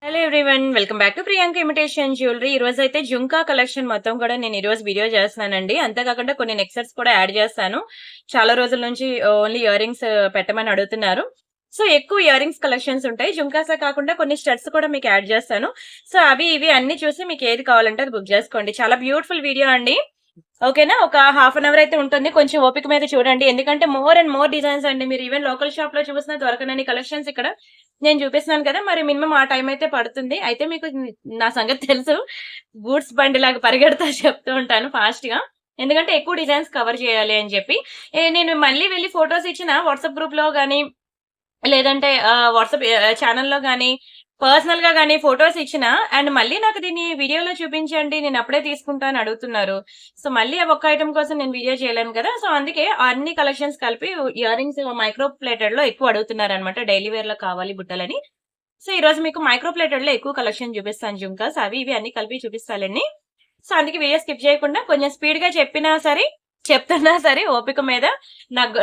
Hello everyone, welcome back to Priyanka imitation jewellery. ఈ రోజు అయితే జుంకా కలెక్షన్ మొత్తం కూడా నేను ఈ రోజు వీడియో చేస్తున్నానండి. అంతేకాకుండా కొన్ని నెక్ సెట్స్ కూడా యాడ్ చేస్తాను. చాలా రోజుల నుంచి ఓన్లీ ఇయర్ రింగ్స్ పెట్టమని అడుగుతున్నారు. సో ఎక్కువ ఇయర్ రింగ్స్ కలెక్షన్స్ ఉంటాయి. జుంకాసే కాకుండా కొన్ని స్టడ్స్ కూడా మీకు యాడ్ చేస్తాను. సో అవి ఇవి అన్ని చూసి మీకు ఏది కావాలంటే అది బుక్ చేసుకోండి. చాలా బ్యూటిఫుల్ వీడియో అండి. ఓకేనా, ఒక హాఫ్ అన్ అవర్ అయితే ఉంటుంది. కొంచెం ఓపిక మీద చూడండి, ఎందుకంటే మోర్ అండ్ మోర్ డిజైన్స్ అండి. మీరు ఈవెన్ లోకల్ షాప్ లో చూసినా దొరకనని కలెక్షన్స్ ఇక్కడ నేను చూపిస్తున్నాను కదా. మరి మినిమం ఆ టైం అయితే పడుతుంది. అయితే మీకు నా సంగతి తెలుసు, గూడ్స్ బండి లాగా పరిగెడతా చెప్తూ ఉంటాను ఫాస్ట్ గా, ఎందుకంటే ఎక్కువ డిజైన్స్ కవర్ చేయాలి అని చెప్పి. నేను మళ్ళీ వెళ్ళి ఫొటోస్ ఇచ్చిన వాట్సాప్ గ్రూప్ లో గానీ, లేదంటే వాట్సాప్ ఛానల్లో గానీ, పర్సనల్ గా గానీ ఫొటోస్ ఇచ్చిన అండ్ మళ్ళీ నాకు దీన్ని వీడియోలో చూపించండి, నేను అప్పుడే తీసుకుంటా అని అడుగుతున్నారు. సో మళ్ళీ ఆ ఒక్క ఐటమ్ కోసం నేను వీడియో చేయలేను కదా. సో అందుకే అన్ని కలెక్షన్స్ కలిపి ఇయర్ రింగ్స్ మైక్రో ప్లేటెడ్ లో ఎక్కువ అడుగుతున్నారు అనమాట. డైలీ వేర్ లో కావాలి బుట్టలని. సో ఈ రోజు మీకు మైక్రో ప్లేటెడ్ లో ఎక్కువ కలెక్షన్ చూపిస్తాను. జుంకాస్ అవి ఇవి అన్ని కలిపి చూపిస్తానండి. సో అందుకే వీడియో స్కిప్ చేయకుండా కొంచెం స్పీడ్ గా చెప్తున్నా సరే ఓపిక మీద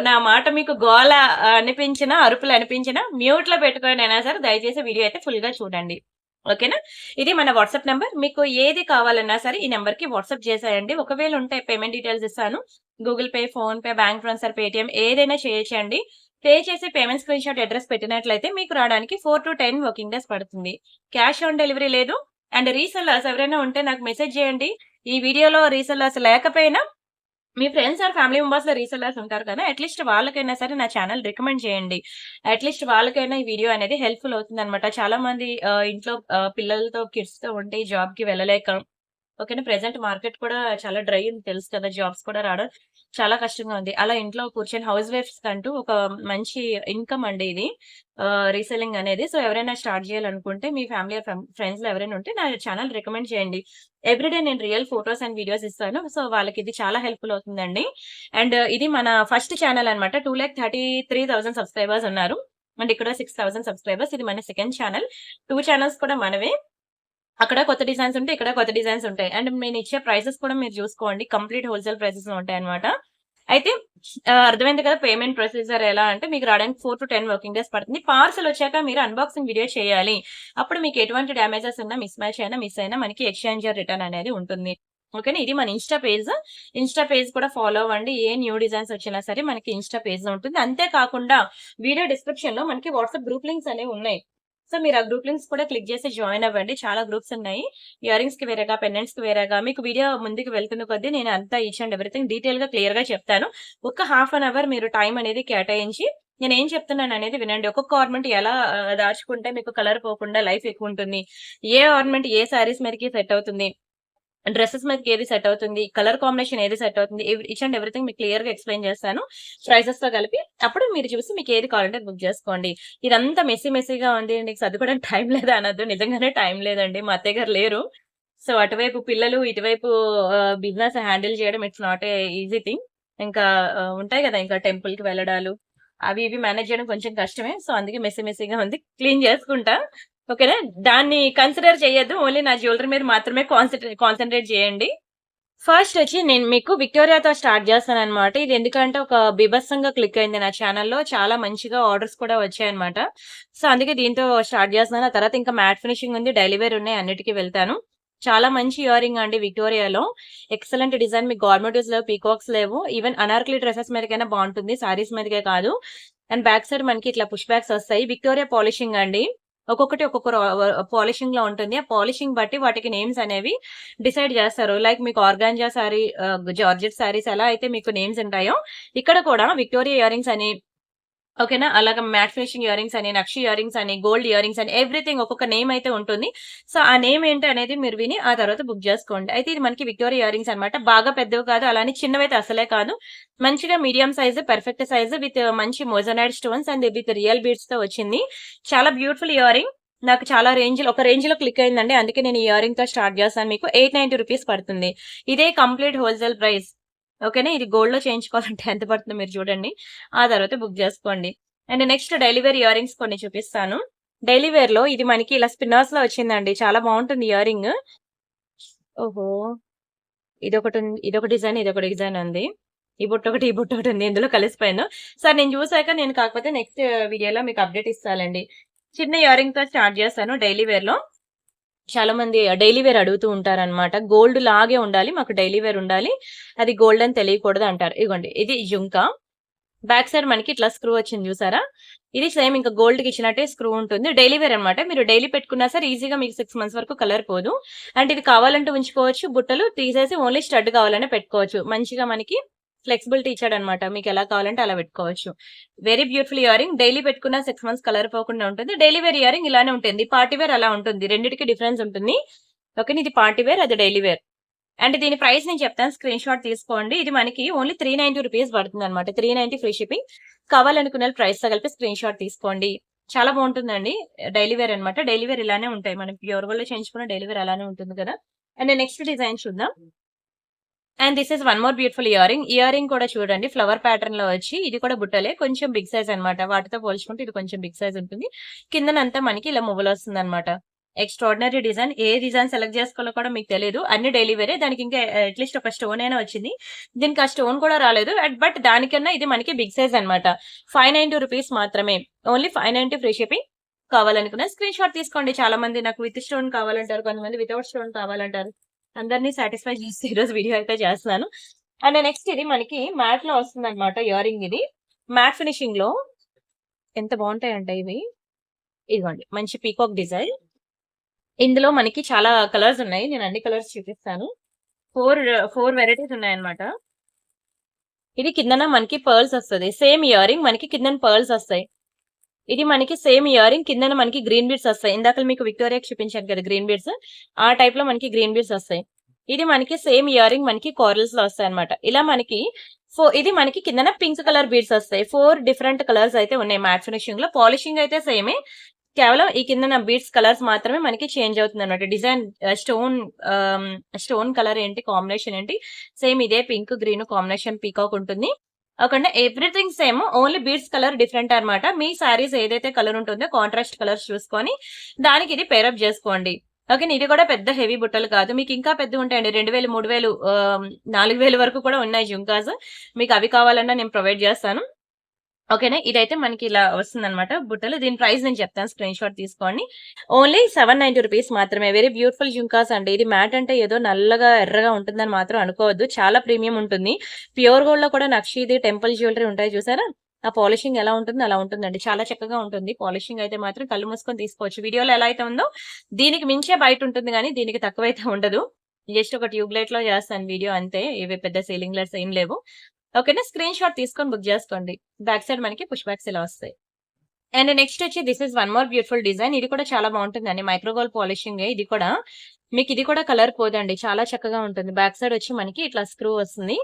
నా మాట మీకు గోల అనిపించిన, అరుపులు అనిపించిన మ్యూట్ లో పెట్టుకొని అయినా సరే దయచేసి వీడియో అయితే ఫుల్ గా చూడండి. ఓకేనా, ఇది మన వాట్సాప్ నెంబర్. మీకు ఏది కావాలన్నా సరే ఈ నెంబర్ కి వాట్సాప్ చేసేయండి. ఒకవేళ ఉంటే పేమెంట్ డీటెయిల్స్ ఇస్తాను. Google pay, phone pay, bank transfer, Paytm ఏదైనా చేయొచ్చండి. పే చేసి పేమెంట్ స్క్రీన్ షాట్ అడ్రస్ పెట్టినట్లయితే మీకు రావడానికి 4 to 10 వర్కింగ్ డేస్ పడుతుంది. క్యాష్ ఆన్ డెలివరీ లేదు. అండ్ రీసెల్లర్స్ ఎవరైనా ఉంటే నాకు మెసేజ్ చేయండి. ఈ వీడియోలో రీసెల్లర్స్ లేకపోయినా మీ ఫ్రెండ్స్ ఆర్ ఫ్యామిలీ మెంబర్స్ లో రీసెల్లర్స్ ఉంటారు కదా, అట్లీస్ట్ వాళ్ళకైనా సరే నా ఛానల్ రికమెండ్ చేయండి. అట్లీస్ట్ వాళ్ళకైనా ఈ వీడియో అనేది హెల్ప్ఫుల్ అవుతుంది అనమాట. చాలా మంది ఇంట్లో పిల్లలతో కిడ్స్ తో ఉంటే జాబ్ కి వెళ్ళలేక, ఓకేనా, ప్రెసెంట్ మార్కెట్ కూడా చాలా డ్రై ఉంది తెలుసు కదా, జాబ్స్ కూడా రావడం చాలా కష్టంగా ఉంది. అలా ఇంట్లో కూర్చొని హౌస్ వైఫ్స్ కంటూ ఒక మంచి ఇన్కమ్ అండి ఇది, రీసెల్లింగ్ అనేది. సో ఎవరైనా స్టార్ట్ చేయాలనుకుంటే మీ ఫ్యామిలీ ఫ్రెండ్స్ లో ఎవరైనా ఉంటే నా ఛానల్ రికమెండ్ చేయండి. ఎవ్రీడే నేను రియల్ ఫొటోస్ అండ్ వీడియోస్ ఇస్తాను. సో వాళ్ళకి ఇది చాలా హెల్ప్ఫుల్ అవుతుందండి. అండ్ ఇది మన ఫస్ట్ ఛానల్ అనమాట. 2,33,000 సబ్స్క్రైబర్స్ ఉన్నారు. అండ్ ఇక్కడ 6,000 సబ్స్క్రైబర్స్. ఇది మన సెకండ్ ఛానల్. 2 ఛానల్స్ కూడా మనవే. అక్కడ కొత్త డిజైన్స్ ఉంటాయి, ఇక్కడ కొత్త డిజైన్స్ ఉంటాయి. అండ్ నేను ఇచ్చే ప్రైసెస్ కూడా మీరు చూసుకోండి, కంప్లీట్ హోల్సేల్ ప్రైసెస్ లో ఉంటాయి అనమాట. అయితే అర్థమైంది కదా పేమెంట్ ప్రొసీజర్ ఎలా అంటే, మీకు రావడానికి 4 to 10 వర్కింగ్ డేస్ పడుతుంది. పార్సల్ వచ్చాక మీరు అన్బాక్సింగ్ వీడియో చేయాలి. అప్పుడు మీకు ఎటువంటి డ్యామేజెస్ ఉన్నా, మిస్ మ్యాచ్ అయినా, మిస్ అయినా మనకి ఎక్స్చేంజ్ రిటర్న్ అనేది ఉంటుంది. ఓకేనా, ఇది మన ఇన్స్టా పేజ్ కూడా ఫాలో అవ్వండి. ఏ న్యూ డిజైన్స్ వచ్చినా సరే మనకి ఇన్స్టా పేజ్ లో ఉంటుంది. అంతేకాకుండా వీడియో డిస్క్రిప్షన్ లో మనకి వాట్సాప్ గ్రూప్ లింక్స్ అనేవి ఉన్నాయి. సో మీరు ఆ గ్రూప్ లింక్స్ కూడా క్లిక్ చేసి జాయిన్ అవ్వండి. చాలా గ్రూప్స్ ఉన్నాయి. ఇయర్ రింగ్స్ కి వేరేగా, పెండెంట్స్ కి వేరేగా. మీకు వీడియో ముందుకు వెళ్తున్న కొద్దీ నేను అంతా ఈచ్ అండ్ ఎవ్రీథింగ్ డీటెయిల్ గా క్లియర్ గా చెప్తాను. ఒక హాఫ్ అన్ అవర్ మీరు టైం అనేది కేటాయించి నేను ఏం చెప్తున్నాను అనేది వినండి. ఒక్కొక్క ఆర్నమెంట్ ఎలా దాచుకుంటే మీకు కలర్ పోకుండా లైఫ్ ఎక్కువ ఉంటుంది, ఏ ఆర్నమెంట్ ఏ శారీస్ మీదకి సెట్ అవుతుంది, డ్రెస్సెస్ మీదకి ఏది సెట్ అవుతుంది, కలర్ కాంబినేషన్ ఏది సెట్ అవుతుంది, ఈచ్ అండ్ ఎవ్రీథింగ్ మీకు క్లియర్ గా ఎక్స్ప్లెయిన్ చేస్తాను ప్రైసెస్ తో కలిపి. అప్పుడు మీరు చూసి మీకు ఏది కావాలంటే బుక్ చేసుకోండి. ఇదంతా మెస్సీగా ఉంది, నీకు చదువుకోవడానికి టైం లేదా అనొద్దు. నిజంగానే టైం లేదండి, మా అత్తయ్య గారు లేరు. సో అటువైపు పిల్లలు, ఇటువైపు బిజినెస్ హ్యాండిల్ చేయడం it's not a easy thing. ఇంకా ఉంటాయి కదా, ఇంకా టెంపుల్ కి వెళ్ళడాలు అవి ఇవి మేనేజ్ చేయడం కొంచెం కష్టమే. సో అందుకే మెస్సీగా ఉంది, క్లీన్ చేసుకుంటా. ఓకేనా, దాన్ని కన్సిడర్ చేయొద్దు, ఓన్లీ నా జ్యువెలరీ మీద మాత్రమే కాన్సన్ట్రేట్ చేయండి. ఫస్ట్ వచ్చి నేను మీకు విక్టోరియాతో స్టార్ట్ చేస్తాను అనమాట. ఇది ఎందుకంటే ఒక బీభత్సంగా క్లిక్ అయింది నా ఛానల్లో, చాలా మంచిగా ఆర్డర్స్ కూడా వచ్చాయన్నమాట. సో అందుకే దీంతో స్టార్ట్ చేస్తున్నాను. ఆ తర్వాత ఇంకా మ్యాట్ ఫినిషింగ్ ఉంది, డైలీ వేర్ ఉన్నాయి, అన్నిటికీ వెళ్తాను. చాలా మంచి ఇయర్ రింగ్ అండి విక్టోరియాలో. ఎక్సలెంట్ డిజైన్, మీకు గవర్నమెంట్ లేవు, పీకాక్స్ లేవు. ఈవెన్ అనార్కలి డ్రెస్సెస్ మీదకైనా బాగుంటుంది, సారీస్ మీదకే కాదు. అండ్ బ్యాక్ సైడ్ మనకి ఇట్లా పుష్ బ్యాక్స్ వస్తాయి. విక్టోరియా పాలిషింగ్ అండి, ఒక్కొక్కటి ఒక్కొక్క పాలిషింగ్ లో ఉంటుంది. ఆ పాలిషింగ్ బట్టి వాటికి నేమ్స్ అనేవి డిసైడ్ చేస్తారు. లైక్ మీకు ఆర్గాంజా సారీ, జార్జెట్ సారీస్ ఎలా అయితే మీకు నేమ్స్ ఉంటాయో, ఇక్కడ కూడా విక్టోరియా ఇయర్ రింగ్స్ అని, ఓకేనా, అలాగే మ్యాట్ ఫినిషింగ్ ఇయర్ రింగ్స్ అని, నక్షి ఇయర్ రింగ్స్ అని, గోల్డ్ ఇయర్ రింగ్స్ అని, ఎవ్రీథింగ్ ఒక్కొక్క నేమ్ అయితే ఉంటుంది. సో ఆ నేమ్ ఏంటి అనేది మీరు విని ఆ తర్వాత బుక్ చేసుకోండి. అయితే ఇది మనకి విక్టోరియా ఇయర్ రింగ్స్ అనమాట. బాగా పెద్దవి కాదు, అలానే చిన్నవైతే అసలే కాదు. మంచిగా medium size, perfect size with మంచి moissanite stones and with real beads తో వచ్చింది. చాలా బ్యూటిఫుల్ ఇయర్ రింగ్. నాకు చాలా ఒక రేంజ్ లో క్లిక్ అయిందండి, అందుకే నేను ఇయర్ రింగ్ తో స్టార్ట్ చేస్తాను. మీకు 890 రూపీస్ పడుతుంది. ఇదే కంప్లీట్ హోల్సేల్ ప్రైస్. ఓకేనా, ఇది గోల్డ్ లో చేయించుకోవాలంటే ఎంత పడుతుందో మీరు చూడండి, ఆ తర్వాత బుక్ చేసుకోండి. And next daily wear earrings కొన్ని చూపిస్తాను. డైలీ వేర్ లో ఇది మనకి ఇలా స్పిన్నర్స్ లో వచ్చిందండి, చాలా బాగుంటుంది ఇయర్ రింగ్. ఓహో, ఇదొక డిజైన్, ఇదొక డిజైన్ ఉంది. ఈ బుట్ట ఒకటి, ఈ బుట్ట ఒకటి ఉంది, ఇందులో కలిసిపోయాను. సార్ నేను చూసాక నేను కాకపోతే నెక్స్ట్ వీడియోలో మీకు అప్డేట్ ఇస్తానండి. చిన్న ఇయర్ రింగ్ తో స్టార్ట్ చేస్తాను డైలీ వేర్ లో. చాలా మంది డైలీ వేర్ అడుగుతూ ఉంటారనమాట. గోల్డ్ లాగే ఉండాలి, మాకు డైలీ వేర్ ఉండాలి, అది గోల్డ్ అని తెలియకూడదు అంటారు. ఇదిగోండి ఇది జుంకా. బ్యాక్ సైడ్ మనకి ఇట్లా స్క్రూ వచ్చింది చూసారా? ఇది సేమ్ ఇంకా గోల్డ్ కి ఇచ్చినట్టే స్క్రూ ఉంటుంది. డైలీ వేర్ అనమాట. మీరు డైలీ పెట్టుకున్నా సరే ఈజీగా మీకు 6 మంత్స్ వరకు కలర్ పోదు. అండ్ ఇది కావాలంటే ఉంచుకోవచ్చు, బుట్టలు తీసేసి ఓన్లీ స్టడ్ కావాలనే పెట్టుకోవచ్చు. మంచిగా మనకి ఫ్లెక్సిబిలిటీ ఇచ్చాడనమాట. మీకు ఎలా కావాలంటే అలా పెట్టుకోవచ్చు. Very beautiful ear ring. Daily పెట్టుకున్న 6 మంత్స్ కలర్ పోకుండా ఉంటుంది. డైలీ వేర్ ఇయర్ రింగ్ ఇలానే ఉంటుంది. పార్టీ వేర్ అలా ఉంటుంది. రెండింటికి డిఫరెన్స్ ఉంటుంది. ఓకే, ఇది పార్టీ వేర్, అది డైలీ వేర్. అండ్ దీని ప్రైస్ నేను చెప్తాను, స్క్రీన్ షాట్ తీసుకోండి. ఇది మనకి ఓన్లీ 390 రూపీస్ పడుతుంది అనమాట. 390 ఫ్రీ షిప్పింగ్. కావాలనుకున్న ప్రైస్ తో కలిపి స్క్రీన్ షాట్ తీసుకోండి. చాలా బాగుంటుందండి. డైలీ వేర్ అనమాట. డైలీ వేర్ ఇలానే ఉంటాయి. మనం ప్యూర్ గోల్డ్ లో చేయించుకున్న డైలీ వేర్ అలానే ఉంటుంది కదా. అండ్ నెక్స్ట్ డిజైన్ చూద్దాం. And this is one more beautiful ear ring. Ear ring కూడా చూడండి ఫ్లవర్ ప్యాటర్న్ లో వచ్చి, ఇది కూడా బుట్టలే, కొంచెం బిగ్ సైజ్ అనమాట. వాటితో పోల్చుకుంటే ఇది కొంచెం బిగ్ సైజ్ ఉంటుంది. కిందనంతా మనకి ఇలా మువ్వలు వస్తుంది అనమాట. Extraordinary design. ఏ డిజైన్ సెలెక్ట్ చేసుకోవాలో కూడా మీకు తెలియదు. అన్ని డైలీ వేరే. దానికి ఇంకా అట్లీస్ట్ ఒక స్టోన్ అయినా వచ్చింది. దీనికి ఆ స్టోన్ కూడా రాలేదు. బట్ దానికన్నా ఇది మనకి బిగ్ సైజ్ అనమాట. 590 రూపీస్ మాత్రమే. Only 590 free shipping. కావాలనుకున్న స్క్రీన్ షాట్ తీసుకోండి. చాలా మంది నాకు విత్ స్టోన్ కావాలంటారు, కొంతమంది వితౌట్ స్టోన్ కావాలంటారు. అందరినీ సాటిస్ఫై చేసి ఈరోజు వీడియో అయితే చేస్తున్నాను. అండ్ నెక్స్ట్ ఇది మనకి మ్యాట్ లో వస్తుంది అనమాట. ఇయర్ రింగ్ ఇది మ్యాట్ ఫినిషింగ్ లో. ఎంత బాగుంటాయంటే ఇవి. ఇదిగోండి మంచి పీకాక్ డిజైన్. ఇందులో మనకి చాలా కలర్స్ ఉన్నాయి. నేను అన్ని కలర్స్ చూపిస్తాను. ఫోర్ వెరైటీస్ ఉన్నాయన్నమాట. ఇది కిందన మనకి పర్ల్స్ వస్తుంది. సేమ్ ఇయర్ రింగ్ మనకి కిందన పర్ల్స్ వస్తాయి. ఇది మనకి సేమ్ ఇయర్ రింగ్, కిందన మనకి గ్రీన్ బీడ్స్ వస్తాయి. ఇందాక మీకు విక్టోరియాకి చూపించాను కదా గ్రీన్ బీడ్స్, ఆ టైప్ లో మనకి గ్రీన్ బీడ్స్ వస్తాయి. ఇది మనకి సేమ్ ఇయర్ రింగ్ మనకి కారల్స్ లో వస్తాయి అనమాట. ఇలా మనకి ఇది మనకి కిందన పింక్ కలర్ బీడ్స్ వస్తాయి. 4 డిఫరెంట్ కలర్స్ అయితే ఉన్నాయి మ్యాట్ ఫినిషింగ్ లో. పాలిషింగ్ అయితే సేమే, కేవలం ఈ కింద బీడ్స్ కలర్స్ మాత్రమే మనకి చేంజ్ అవుతుంది అనమాట. డిజైన్ స్టోన్ కలర్ ఏంటి, కాంబినేషన్ ఏంటి, సేమ్ ఇదే పింక్ గ్రీన్ కాంబినేషన్ పీకాక్ ఉంటుంది. Okay, everything same, only beads colour different అనమాట. మీ శారీస్ ఏదైతే కలర్ ఉంటుందో కాంట్రాస్ట్ కలర్స్ చూసుకొని దానికి ఇది పేరప్ చేసుకోండి. ఓకే, ఇది కూడా పెద్ద హెవీ బుట్టలు కాదు. మీకు ఇంకా పెద్ద ఉంటాయండి. 2000, 3000, 4000 వరకు కూడా ఉన్నాయి జుంకాస్. మీకు అవి కావాలన్నా నేను ప్రొవైడ్ చేస్తాను. ఓకేనా, ఇదైతే మనకి ఇలా వస్తుంది అనమాట బుట్టలు. దీని ప్రైస్ నేను చెప్తాను, స్క్రీన్ షాట్ తీసుకోండి. ఓన్లీ 790 రూపీస్ మాత్రమే. వెరీ బ్యూటిఫుల్ జుంకాస్ అండి. ఇది మ్యాట్ అంటే ఏదో నల్లగా ఎర్రగా ఉంటుందని మాత్రం అనుకోవద్దు. చాలా ప్రీమియం ఉంటుంది. ప్యూర్ గోల్డ్ లో కూడా నక్షీది టెంపుల్ జ్యువెలరీ ఉంటాయి చూసారా, ఆ పాలిషింగ్ ఎలా ఉంటుంది అలా ఉంటుందండి. చాలా చక్కగా ఉంటుంది. పాలిషింగ్ అయితే మాత్రం కళ్ళు మూసుకొని తీసుకోవచ్చు. వీడియోలో ఎలా అయితే ఉందో దీనికి మించే బయట ఉంటుంది, కానీ దీనికి తక్కువైతే ఉండదు. జస్ట్ ఒక ట్యూబ్ లైట్ లో చేస్తాను వీడియో అంతే. ఇవి పెద్ద సీలింగ్ లైట్స్ ఏం లేవు. ఓకేనా, స్క్రీన్ షాట్ తీసుకొని బుక్ చేసుకోండి. బ్యాక్ సైడ్ మనకి పుష్ బ్యాక్స్ ఇలా వస్తాయి. అండ్ నెక్స్ట్ వచ్చి this is one more beautiful design. ఇది కూడా చాలా బాగుంటుందండి. Micro gold polishing. ఇది కూడా మీకు ఇది కూడా కలర్ పోదండి, చాలా చక్కగా ఉంటుంది. బ్యాక్ సైడ్ వచ్చి మనకి ఇట్లా స్క్రూ వస్తుంది.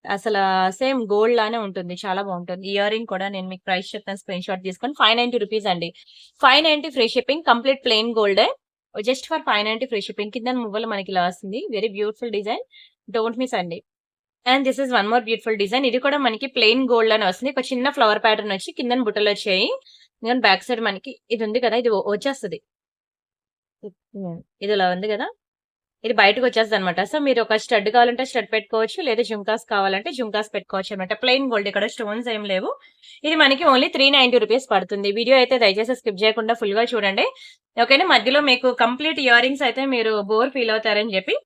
అసలు సేమ్ గోల్డ్ లానే ఉంటుంది, చాలా బాగుంటుంది. ఇయర్ రింగ్ కూడా నేను మీకు ప్రైస్ చెప్తాను, స్క్రీన్ షాట్ తీసుకొని. 590 రూపీస్ అండి. 590 free shipping. Complete plain gold just for 590 free shipping. కింద మువ్వలు మనకి ఇలా వస్తుంది. Very beautiful design, don't miss అండి. And this is one more beautiful design. ఇది కూడా మనకి ప్లెయిన్ గోల్డ్ అని వస్తుంది. ఒక చిన్న ఫ్లవర్ ప్యాటర్న్ వచ్చి కింద బుట్టలు వచ్చాయి. బ్యాక్ సైడ్ మనకి ఇది ఉంది కదా, ఇది వచ్చేస్తుంది. ఇది ఇలా ఉంది కదా, ఇది బయటకు వచ్చేస్తుంది అనమాట. సో మీరు ఒక స్టడ్ కావాలంటే స్టడ్ పెట్టుకోవచ్చు, లేదా జుంకాస్ కావాలంటే జుంకాస్ పెట్టుకోవచ్చు అనమాట. ప్లెయిన్ గోల్డ్, ఇక్కడ స్టోన్స్ ఏం లేవు. ఇది మనకి ఓన్లీ 390 రూపీస్ పడుతుంది. వీడియో అయితే దయచేసి స్కిప్ చేయకుండా ఫుల్ గా చూడండి. ఓకేనా, మధ్యలో మీకు కంప్లీట్ ఇయర్ రింగ్స్ అయితే మీరు బోర్ ఫీల్ అవుతారని చెప్పి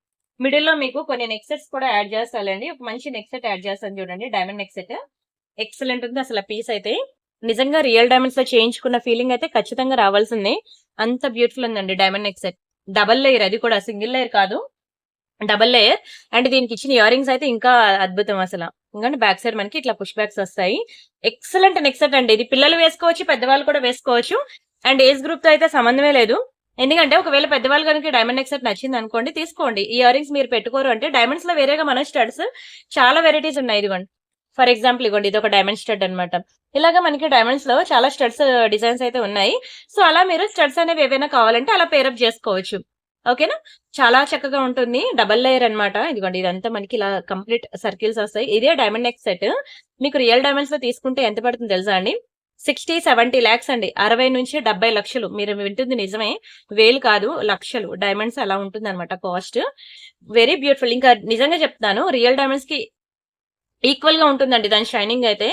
మిడిల్ లో మీకు కొన్ని నెక్ సెట్స్ కూడా యాడ్ చేస్తానండి. ఒక మంచి నెక్ సెట్ యాడ్ చేస్తాను చూడండి, డైమండ్ నెక్ సెట్. ఎక్సలెంట్ ఉంది అసలు పీస్ అయితే. నిజంగా రియల్ డైమండ్స్ లో చేయించుకున్న ఫీలింగ్ అయితే ఖచ్చితంగా రావాల్సిందే. అంత బ్యూటిఫుల్ ఉందండి diamond neck set. Double layer, అది కూడా సింగిల్ లేయర్ కాదు, డబల్ లేయర్. అండ్ దీనికి ఇచ్చిన ఇయర్ రింగ్స్ అయితే ఇంకా అద్భుతం అసలు. ఎందుకంటే బ్యాక్ సైడ్ మనకి ఇట్లా పుష్ బ్యాక్స్ వస్తాయి. ఎక్సలెంట్ నెక్ సెట్ అండి. ఇది పిల్లలు వేసుకోవచ్చు, పెద్దవాళ్ళు కూడా వేసుకోవచ్చు. అండ్ ఏజ్ గ్రూప్ తో అయితే సంబంధమే లేదు. ఎందుకంటే ఒకవేళ పెద్దవాళ్ళు కనుక డైమండ్ నెక్ సెట్ నచ్చింది అనుకోండి, తీసుకోండి. ఇయర్ రింగ్స్ మీరు పెట్టుకోరు అంటే డైమండ్స్ లో వేరేగా మన స్టడ్స్ చాలా వెరైటీస్ ఉన్నాయి. ఇదిగోండి ఫర్ ఎగ్జాంపుల్, ఇవ్వండి ఇది ఒక డైమండ్ స్టడ్ అనమాట. ఇలాగా మనకి డైమండ్స్ లో చాలా స్టడ్స్ డిజైన్స్ అయితే ఉన్నాయి. సో అలా మీరు స్టడ్స్ అనేవి ఏవైనా కావాలంటే అలా పేరప్ చేసుకోవచ్చు. ఓకేనా, చాలా చక్కగా ఉంటుంది. డబల్ లేయర్ అనమాట. ఇదిగోండి ఇదంతా మనకి ఇలా కంప్లీట్ సర్కిల్స్ వస్తాయి. ఇదే డైమండ్ నెక్ సెట్ మీకు రియల్ డైమండ్స్ లో తీసుకుంటే ఎంత పడుతుంది తెలుసా అండి? 60-70 lakhs అండి. 60 నుంచి 70 లక్షలు. మీరు వింటుంది నిజమే, వేలు కాదు, లక్షలు. డైమండ్స్ అలా ఉంటుంది అనమాట కాస్ట్. Very beautiful. ఇంకా నిజంగా చెప్తాను, రియల్ డైమండ్స్ కి ఈక్వల్ గా ఉంటుందండి దాని షైనింగ్ అయితే,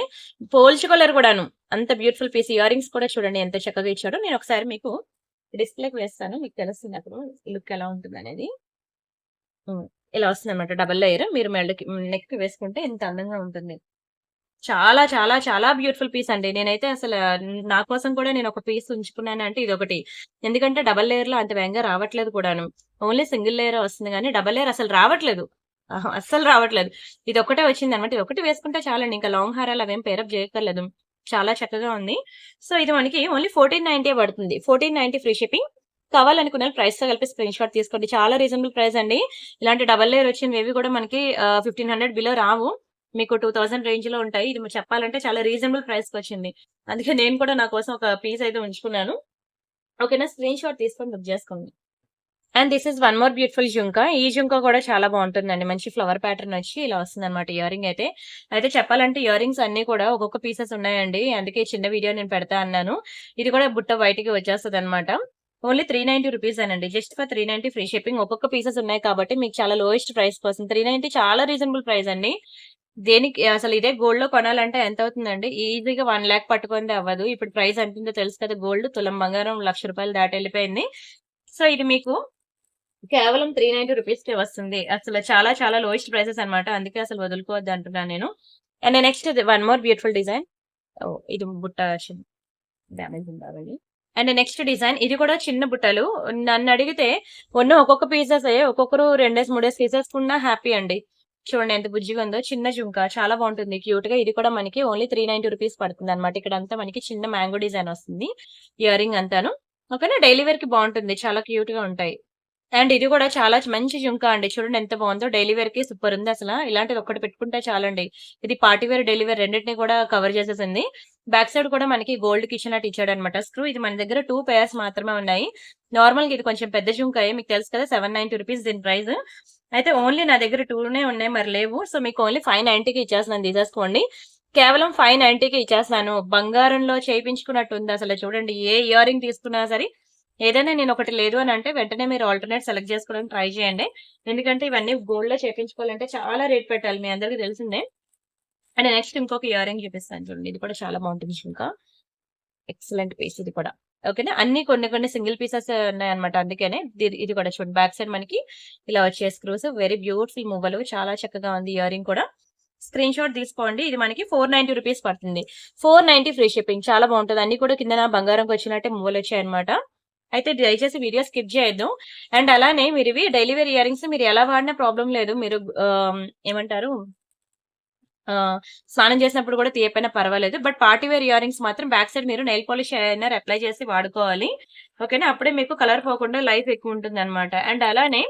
పోల్చుకోలేరు కూడాను. అంత బ్యూటిఫుల్ పీస్. ఇయర్ రింగ్స్ కూడా చూడండి ఎంత చక్కగా ఇచ్చాడో. నేను ఒకసారి మీకు డిస్‌ప్లేకి వేస్తాను. మీకు తెలుస్తుంది అప్పుడు లుక్ ఎలా ఉంటుందనేది. హ్మ్. ఇలా వస్తుందన్నమాట డబుల్ లేయర్. మీరు నెక్‌కి వేసుకుంటే ఇంత అందంగా ఉంటుంది. చాలా, చాలా, చాలా బ్యూటిఫుల్ పీస్ అండి. నేనైతే నా కోసం కూడా నేనొక పీస్ ఉంచుకున్నానంటే ఇదొకటి. ఎందుకంటే డబుల్ లేయర్‌లో అంత వేగంగా రావట్లేదు కూడాను. ఓన్లీ సింగిల్ లేయరే వస్తుంది గానీ, డబుల్ లేయర్ అసలు రావట్లేదు. అహా! అస్సలు రావట్లేదు. ఇదొక్కటే వచ్చిందనమాట. ఇదొక్కటి వేసుకుంటే చాలండి. ఇంకా లాంగ్ హారాలు అవేం పేరప్ చేయక్కర్లేదు. చాలా చక్కగా ఉంది. సో, ఇది మనకి ఓన్లీ 1490 పడుతుంది. 1490 ఫ్రీ షిప్పింగ్. కావాలనుకున్నోళ్ళు ప్రైస్‌తో కలిపి స్క్రీన్ షాట్ తీసుకోండి. చాలా రీజనబుల్ ప్రైస్ అండి. ఇలాంటి డబుల్ లేయర్ వచ్చినవేవి కూడా మనకి 1500 బిలో రావు. మీకు 2000 రేంజ్‌లో ఉంటాయి. ఇది మీరు చెప్పాలంటే చాలా రీజనబుల్ ప్రైస్‌కొచ్చింది. అందుకే నేను కూడా నా కోసం ఒక పీస్ అయితే ఉంచుకున్నాను. ఓకేనా? స్క్రీన్ షాట్ తీసుకొని బుక్ చేసుకోండి. And this is one more beautiful jhumka. ఈ జుంకా కూడా చాలా బావుంటుందండి. మంచి ఫ్లవర్ ప్యాటర్న్ వచ్చి ఇలా వస్తుందన్నమాట ఇయరింగ్ అయితే. అయితే చెప్పాలంటే ఇయరింగ్స్ అన్నీ కూడా ఒక్కొక్క పీసెస్ ఉన్నాయండి. అందుకే చిన్న వీడియో నేను పెడతా అన్నాను. ఇది కూడా బుట్ట బయటికి వచ్చేస్తదన్నమాట. ఓన్లీ 390 రూపీసేనండి. Just for 390 free shipping. ఒక్కొక్క పీసెస్ ఉన్నాయి కాబట్టి మీకు చాలా లోయెస్ట్ ప్రైస్‌కొస్తుంది. 390 చాలా రీజనబుల్ ప్రైస్ అండి. దేనికి అసలు ఇదే గోల్డ్‌లో కొనాలంటే ఎంతవుతుందండి? ఈజీగా 1,00,000 పట్టుకుందే అవ్వదు. ఇప్పుడు ప్రైస్ ఎంతుందో తెలుసు కదా! గోల్డ్ తులం బంగారం రూ. 1,00,000 దాటెళ్ళిపోయింది. సో, ఇది మీకు కేవలం 390 రూపీస్‌కే వస్తుంది. అసలు చాలా చాలా లోయెస్ట్ ప్రైసెస్ అన్నమాట. అందుకే అసలు వదులుకోవద్దు అంటున్నాను నేను. And next one more beautiful design. Oh! ఇది బుట్ట డ్యామేజ్ ఉండాలని. అండ్ నెక్స్ట్ డిజైన్ ఇది కూడా చిన్న బుట్టలు. నన్నడిగితే ఉన్న ఒక్కొక్క పీసెసే ఒక్కొక్కరు 2 డేస్, 3 డేస్ తీసేసుకున్నా హ్యాపీ అండి. చూడండి ఎంత బుజ్జిగా ఉందో. చిన్న జుంకా చాలా బావుంటుంది క్యూట్‌గా. ఇది కూడా మనకి ఓన్లీ 390 రూపీస్ పడుతుందన్నమాట. ఇక్కడంతా మనకి చిన్న మ్యాంగో డిజైన్ వస్తుంది. ఇయరింగ్ అంతాను. ఓకేనా? డైలీ వేర్‌కి బావుంటుంది. చాలా క్యూట్‌గా ఉంటాయి. అండ్ ఇది కూడా చాలా మంచి జుంకా అండి. చూడండి ఎంత బావుందో. డైలీ వేర్‌కి సూపరుంది అసల. ఇలాంటిది ఒక్కటి పెట్టుకుంటే చాలండి. ఇది పార్టీ వేర్, డైలీ వేర్ రెండిటిని కూడా కవర్ చేసేసింది. బ్యాక్ సైడ్ కూడా మనకి గోల్డ్‌కి ఇచ్చినట్టు ఇచ్చాడన్నమాట స్క్రూ. ఇది మన దగ్గర 2 పెయిర్స్ మాత్రమే ఉన్నాయి. నార్మల్‌గా ఇది కొంచెం పెద్ద జుంకాయే. మీకు తెలుసు కదా! 790 రూపీస్ దీని ప్రైస్. అయితే ఓన్లీ నా దగ్గర 2నే ఉన్నాయి. మరి లేవు. సో, మీకు ఓన్లీ 590కి ఇచ్చేస్తున్నాను తీసేసుకోండి. కేవలం 590కి ఇచ్చేస్తున్నాను. బంగారంలో చేయించుకున్నట్టుంది అసలు చూడండి. ఏ ఇయరింగ్ తీసుకున్నా సరే ఏదైనా నేనొకటి లేదు అనంటే వెంటనే మీరు ఆల్టర్‌నేట్ సెలెక్ట్ చేసుకోవడానికి ట్రై చేయండి. ఎందుకంటే ఇవన్నీ గోల్డ్‌లో చేపించుకోవాలంటే చాలా రేట్ పెట్టాలి. మీ అందరికి తెలిసిందే. అండ్ నెక్స్ట్ ఇంకొక ఇయరింగ్ చూపిస్తాను చూడండి. ఇది కూడా చాలా బావుంటుంది ఇంకా. ఎక్సలెంట్ పీస్ ఇది కూడా. ఓకేనా. అన్ని కొన్ని కొన్ని సింగిల్ పీసెస్ ఉన్నాయన్నమాట. అందుకనే ఇది కూడా చూడండి. బ్యాక్ సైడ్ మనకి ఇలా వచ్చే స్క్రూస్ వెరీ బ్యూటిఫుల్ మువ్వలు. చాలా చక్కగా ఉంది ఇయరింగ్ కూడా. స్క్రీన్ షాట్ తీసుకోండి. ఇది మనకి 490 రూపీస్ పడుతుంది. 490 ఫ్రీ షిప్పింగ్. చాలా బావుంటది. అన్ని కూడా కిందన బంగారంకొచ్చినట్టే మువ్వలొచ్చాయన్నమాట. అయితే దయచేసి వీడియో స్కిప్ చేయొద్దు. అండ్ అలానే మీరివి డైలీ వేర్ ఇయరింగ్స్ మీరు ఎలా వాడినా ప్రాబ్లమ్ లేదు. మీరు ఏమంటారు స్నానం చేసినప్పుడు కూడా తీయకపోయినా పర్వాలేదు. బట్ పార్టీ వేర్ ఇయరింగ్స్ మాత్రం బ్యాక్ సైడ్ మీరు నెయిల్ పాలిష్ షైనర్ అప్లై చేసి వాడుకోవాలి. ఓకేనా. అప్పుడే మీకు కలర్ పోకుండా లైఫ్ ఎక్కువుంటుందన్నమాట. అండ్ అలానే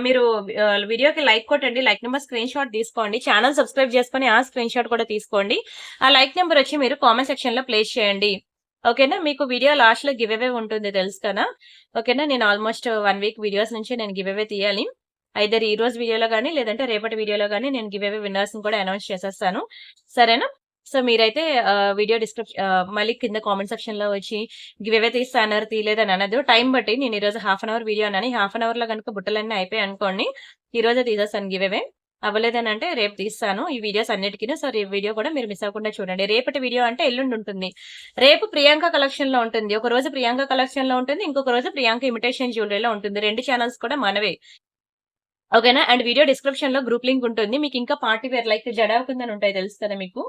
మీరు వీడియోకి లైక్ కొట్టండి. లైక్ నంబర్ స్క్రీన్ షాట్ తీసుకోండి. ఛానెల్ సబ్స్క్రైబ్ చేసుకొని ఆ స్క్రీన్ షాట్ కూడా తీసుకోండి. ఆ లైక్ నంబర్ వచ్చి మీరు కామెంట్ సెక్షన్‌లో ప్లేస్ చేయండి. ఓకేనా. మీకు వీడియో లాస్ట్‌లో గివ్ అవే ఉంటుంది తెలుసు కదా! ఓకేనా. నేను ఆల్‌మోస్ట్ 1 వీక్ వీడియోస్ నుంచి నేను గివ్ అవే తీయాలి. ఐదర్ ఈ రోజు వీడియోలో గాని, లేదంటే రేపటి వీడియోలో గాని నేను గివ్ అవే విన్నర్స్‌ని కూడా అనౌన్స్ చేసేస్తాను. సరేనా? సో, మీరైతే మళ్ళీ కింద కామెంట్ సెక్షన్‌లో వచ్చి గివ్ అవే తీస్తా అన్నారు, తీయలేదని అనొద్దు. టైం బట్టి నేను ఈరోజు హాఫ్ అన్ అవర్ వీడియో అన్నాను. ఈ హాఫ్ అన్ అవర్‌లో గనుక బుట్టలన్నీ అయిపోయాయనుకోండి, ఈ రోజే తీసేస్తాను గివ్ అవే. అవ్వలేదనంటే రేపు తీస్తాను ఈ వీడియోస్ అన్నిటికిను. సో, రేపు వీడియో కూడా మీరు మిస్ అవ్వకుండా చూడండి. రేపటి వీడియో అంటే ఎల్లుండి ఉంటుంది. రేపు ప్రియాంక కలెక్షన్‌లో ఉంటుంది. ఒక రోజు ప్రియాంక కలెక్షన్‌లో ఉంటుంది. ఇంకొక రోజు ప్రియాంక ఇమిటేషన్ జ్యువెల్లరీలో ఉంటుంది. 2 ఛానెల్స్ కూడా మనవే. ఓకేనా. అండ్ వీడియో డిస్క్రిప్షన్‌లో గ్రూప్ లింక్ ఉంటుంది. మీకింకా party wear like jadau kundan ఉంటాయి తెలుసు కదా మీకు.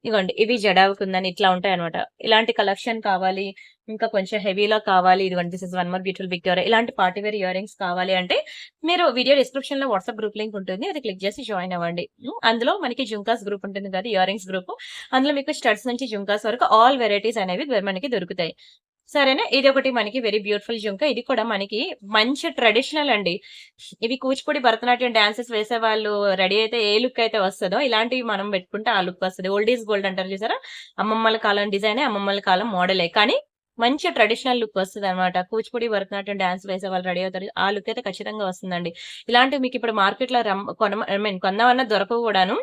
ఇగోండి ఇవి జడావ్ కుందన్ ఇట్లా ఉంటాయన్నమాట. ఇలాంటి కలెక్షన్ కావాలి, ఇంకా కొంచెం హెవీలో కావాలి. ఇదిగోండి this is one more beautiful Victoria. ఇలాంటి పార్టీ వేర్ ఇయరింగ్స్ కావాలి అంటే మీరు వీడియో డిస్క్రిప్షన్‌లో వాట్సాప్ గ్రూప్ లింక్ ఉంటుంది. అది క్లిక్ చేసి జాయిన్ అవ్వండి. అందులో మనకి జుంకాస్ గ్రూప్ ఉంటుంది కదా! Earrings group. అందులో మీకు స్టడ్స్ నుంచి జుంకాస్ వరకు ఆల్ వెరైటీస్ అనేవి మనకి దొరుకుతాయి. సరేనా. ఇదొకటి మనకి వెరీ బ్యూటిఫుల్ జుంకా. ఇది కూడా మనకి మంచి ట్రెడిషనల్ అండి. ఇవి కూచిపూడి, భరతనాట్యం డాన్సెస్ వేసేవాళ్ళు రెడీ అయితే ఏ లుక్ అయితే వస్తదో, ఇలాంటివి మనం పెట్టుకుంటే ఆ లుక్ వస్తది. ఓల్డ్ ఈజ్ గోల్డ్ అంటారు చూసారా? అమ్మమ్మల కాలం డిజైనే, అమ్మమ్మల కాలం మోడలే. కానీ మంచి ట్రెడిషనల్ లుక్ వస్తదనమాట. కూచిపూడి, భరతనాట్యం డాన్స్ వేసేవాళ్ళు రెడీ అవుతారు. ఆ లుక్ అయితే ఖచ్చితంగా వస్తుందండి. ఇలాంటివి మీకిప్పుడు మార్కెట్‌లో కొందామన్నా దొరకవు కూడాను.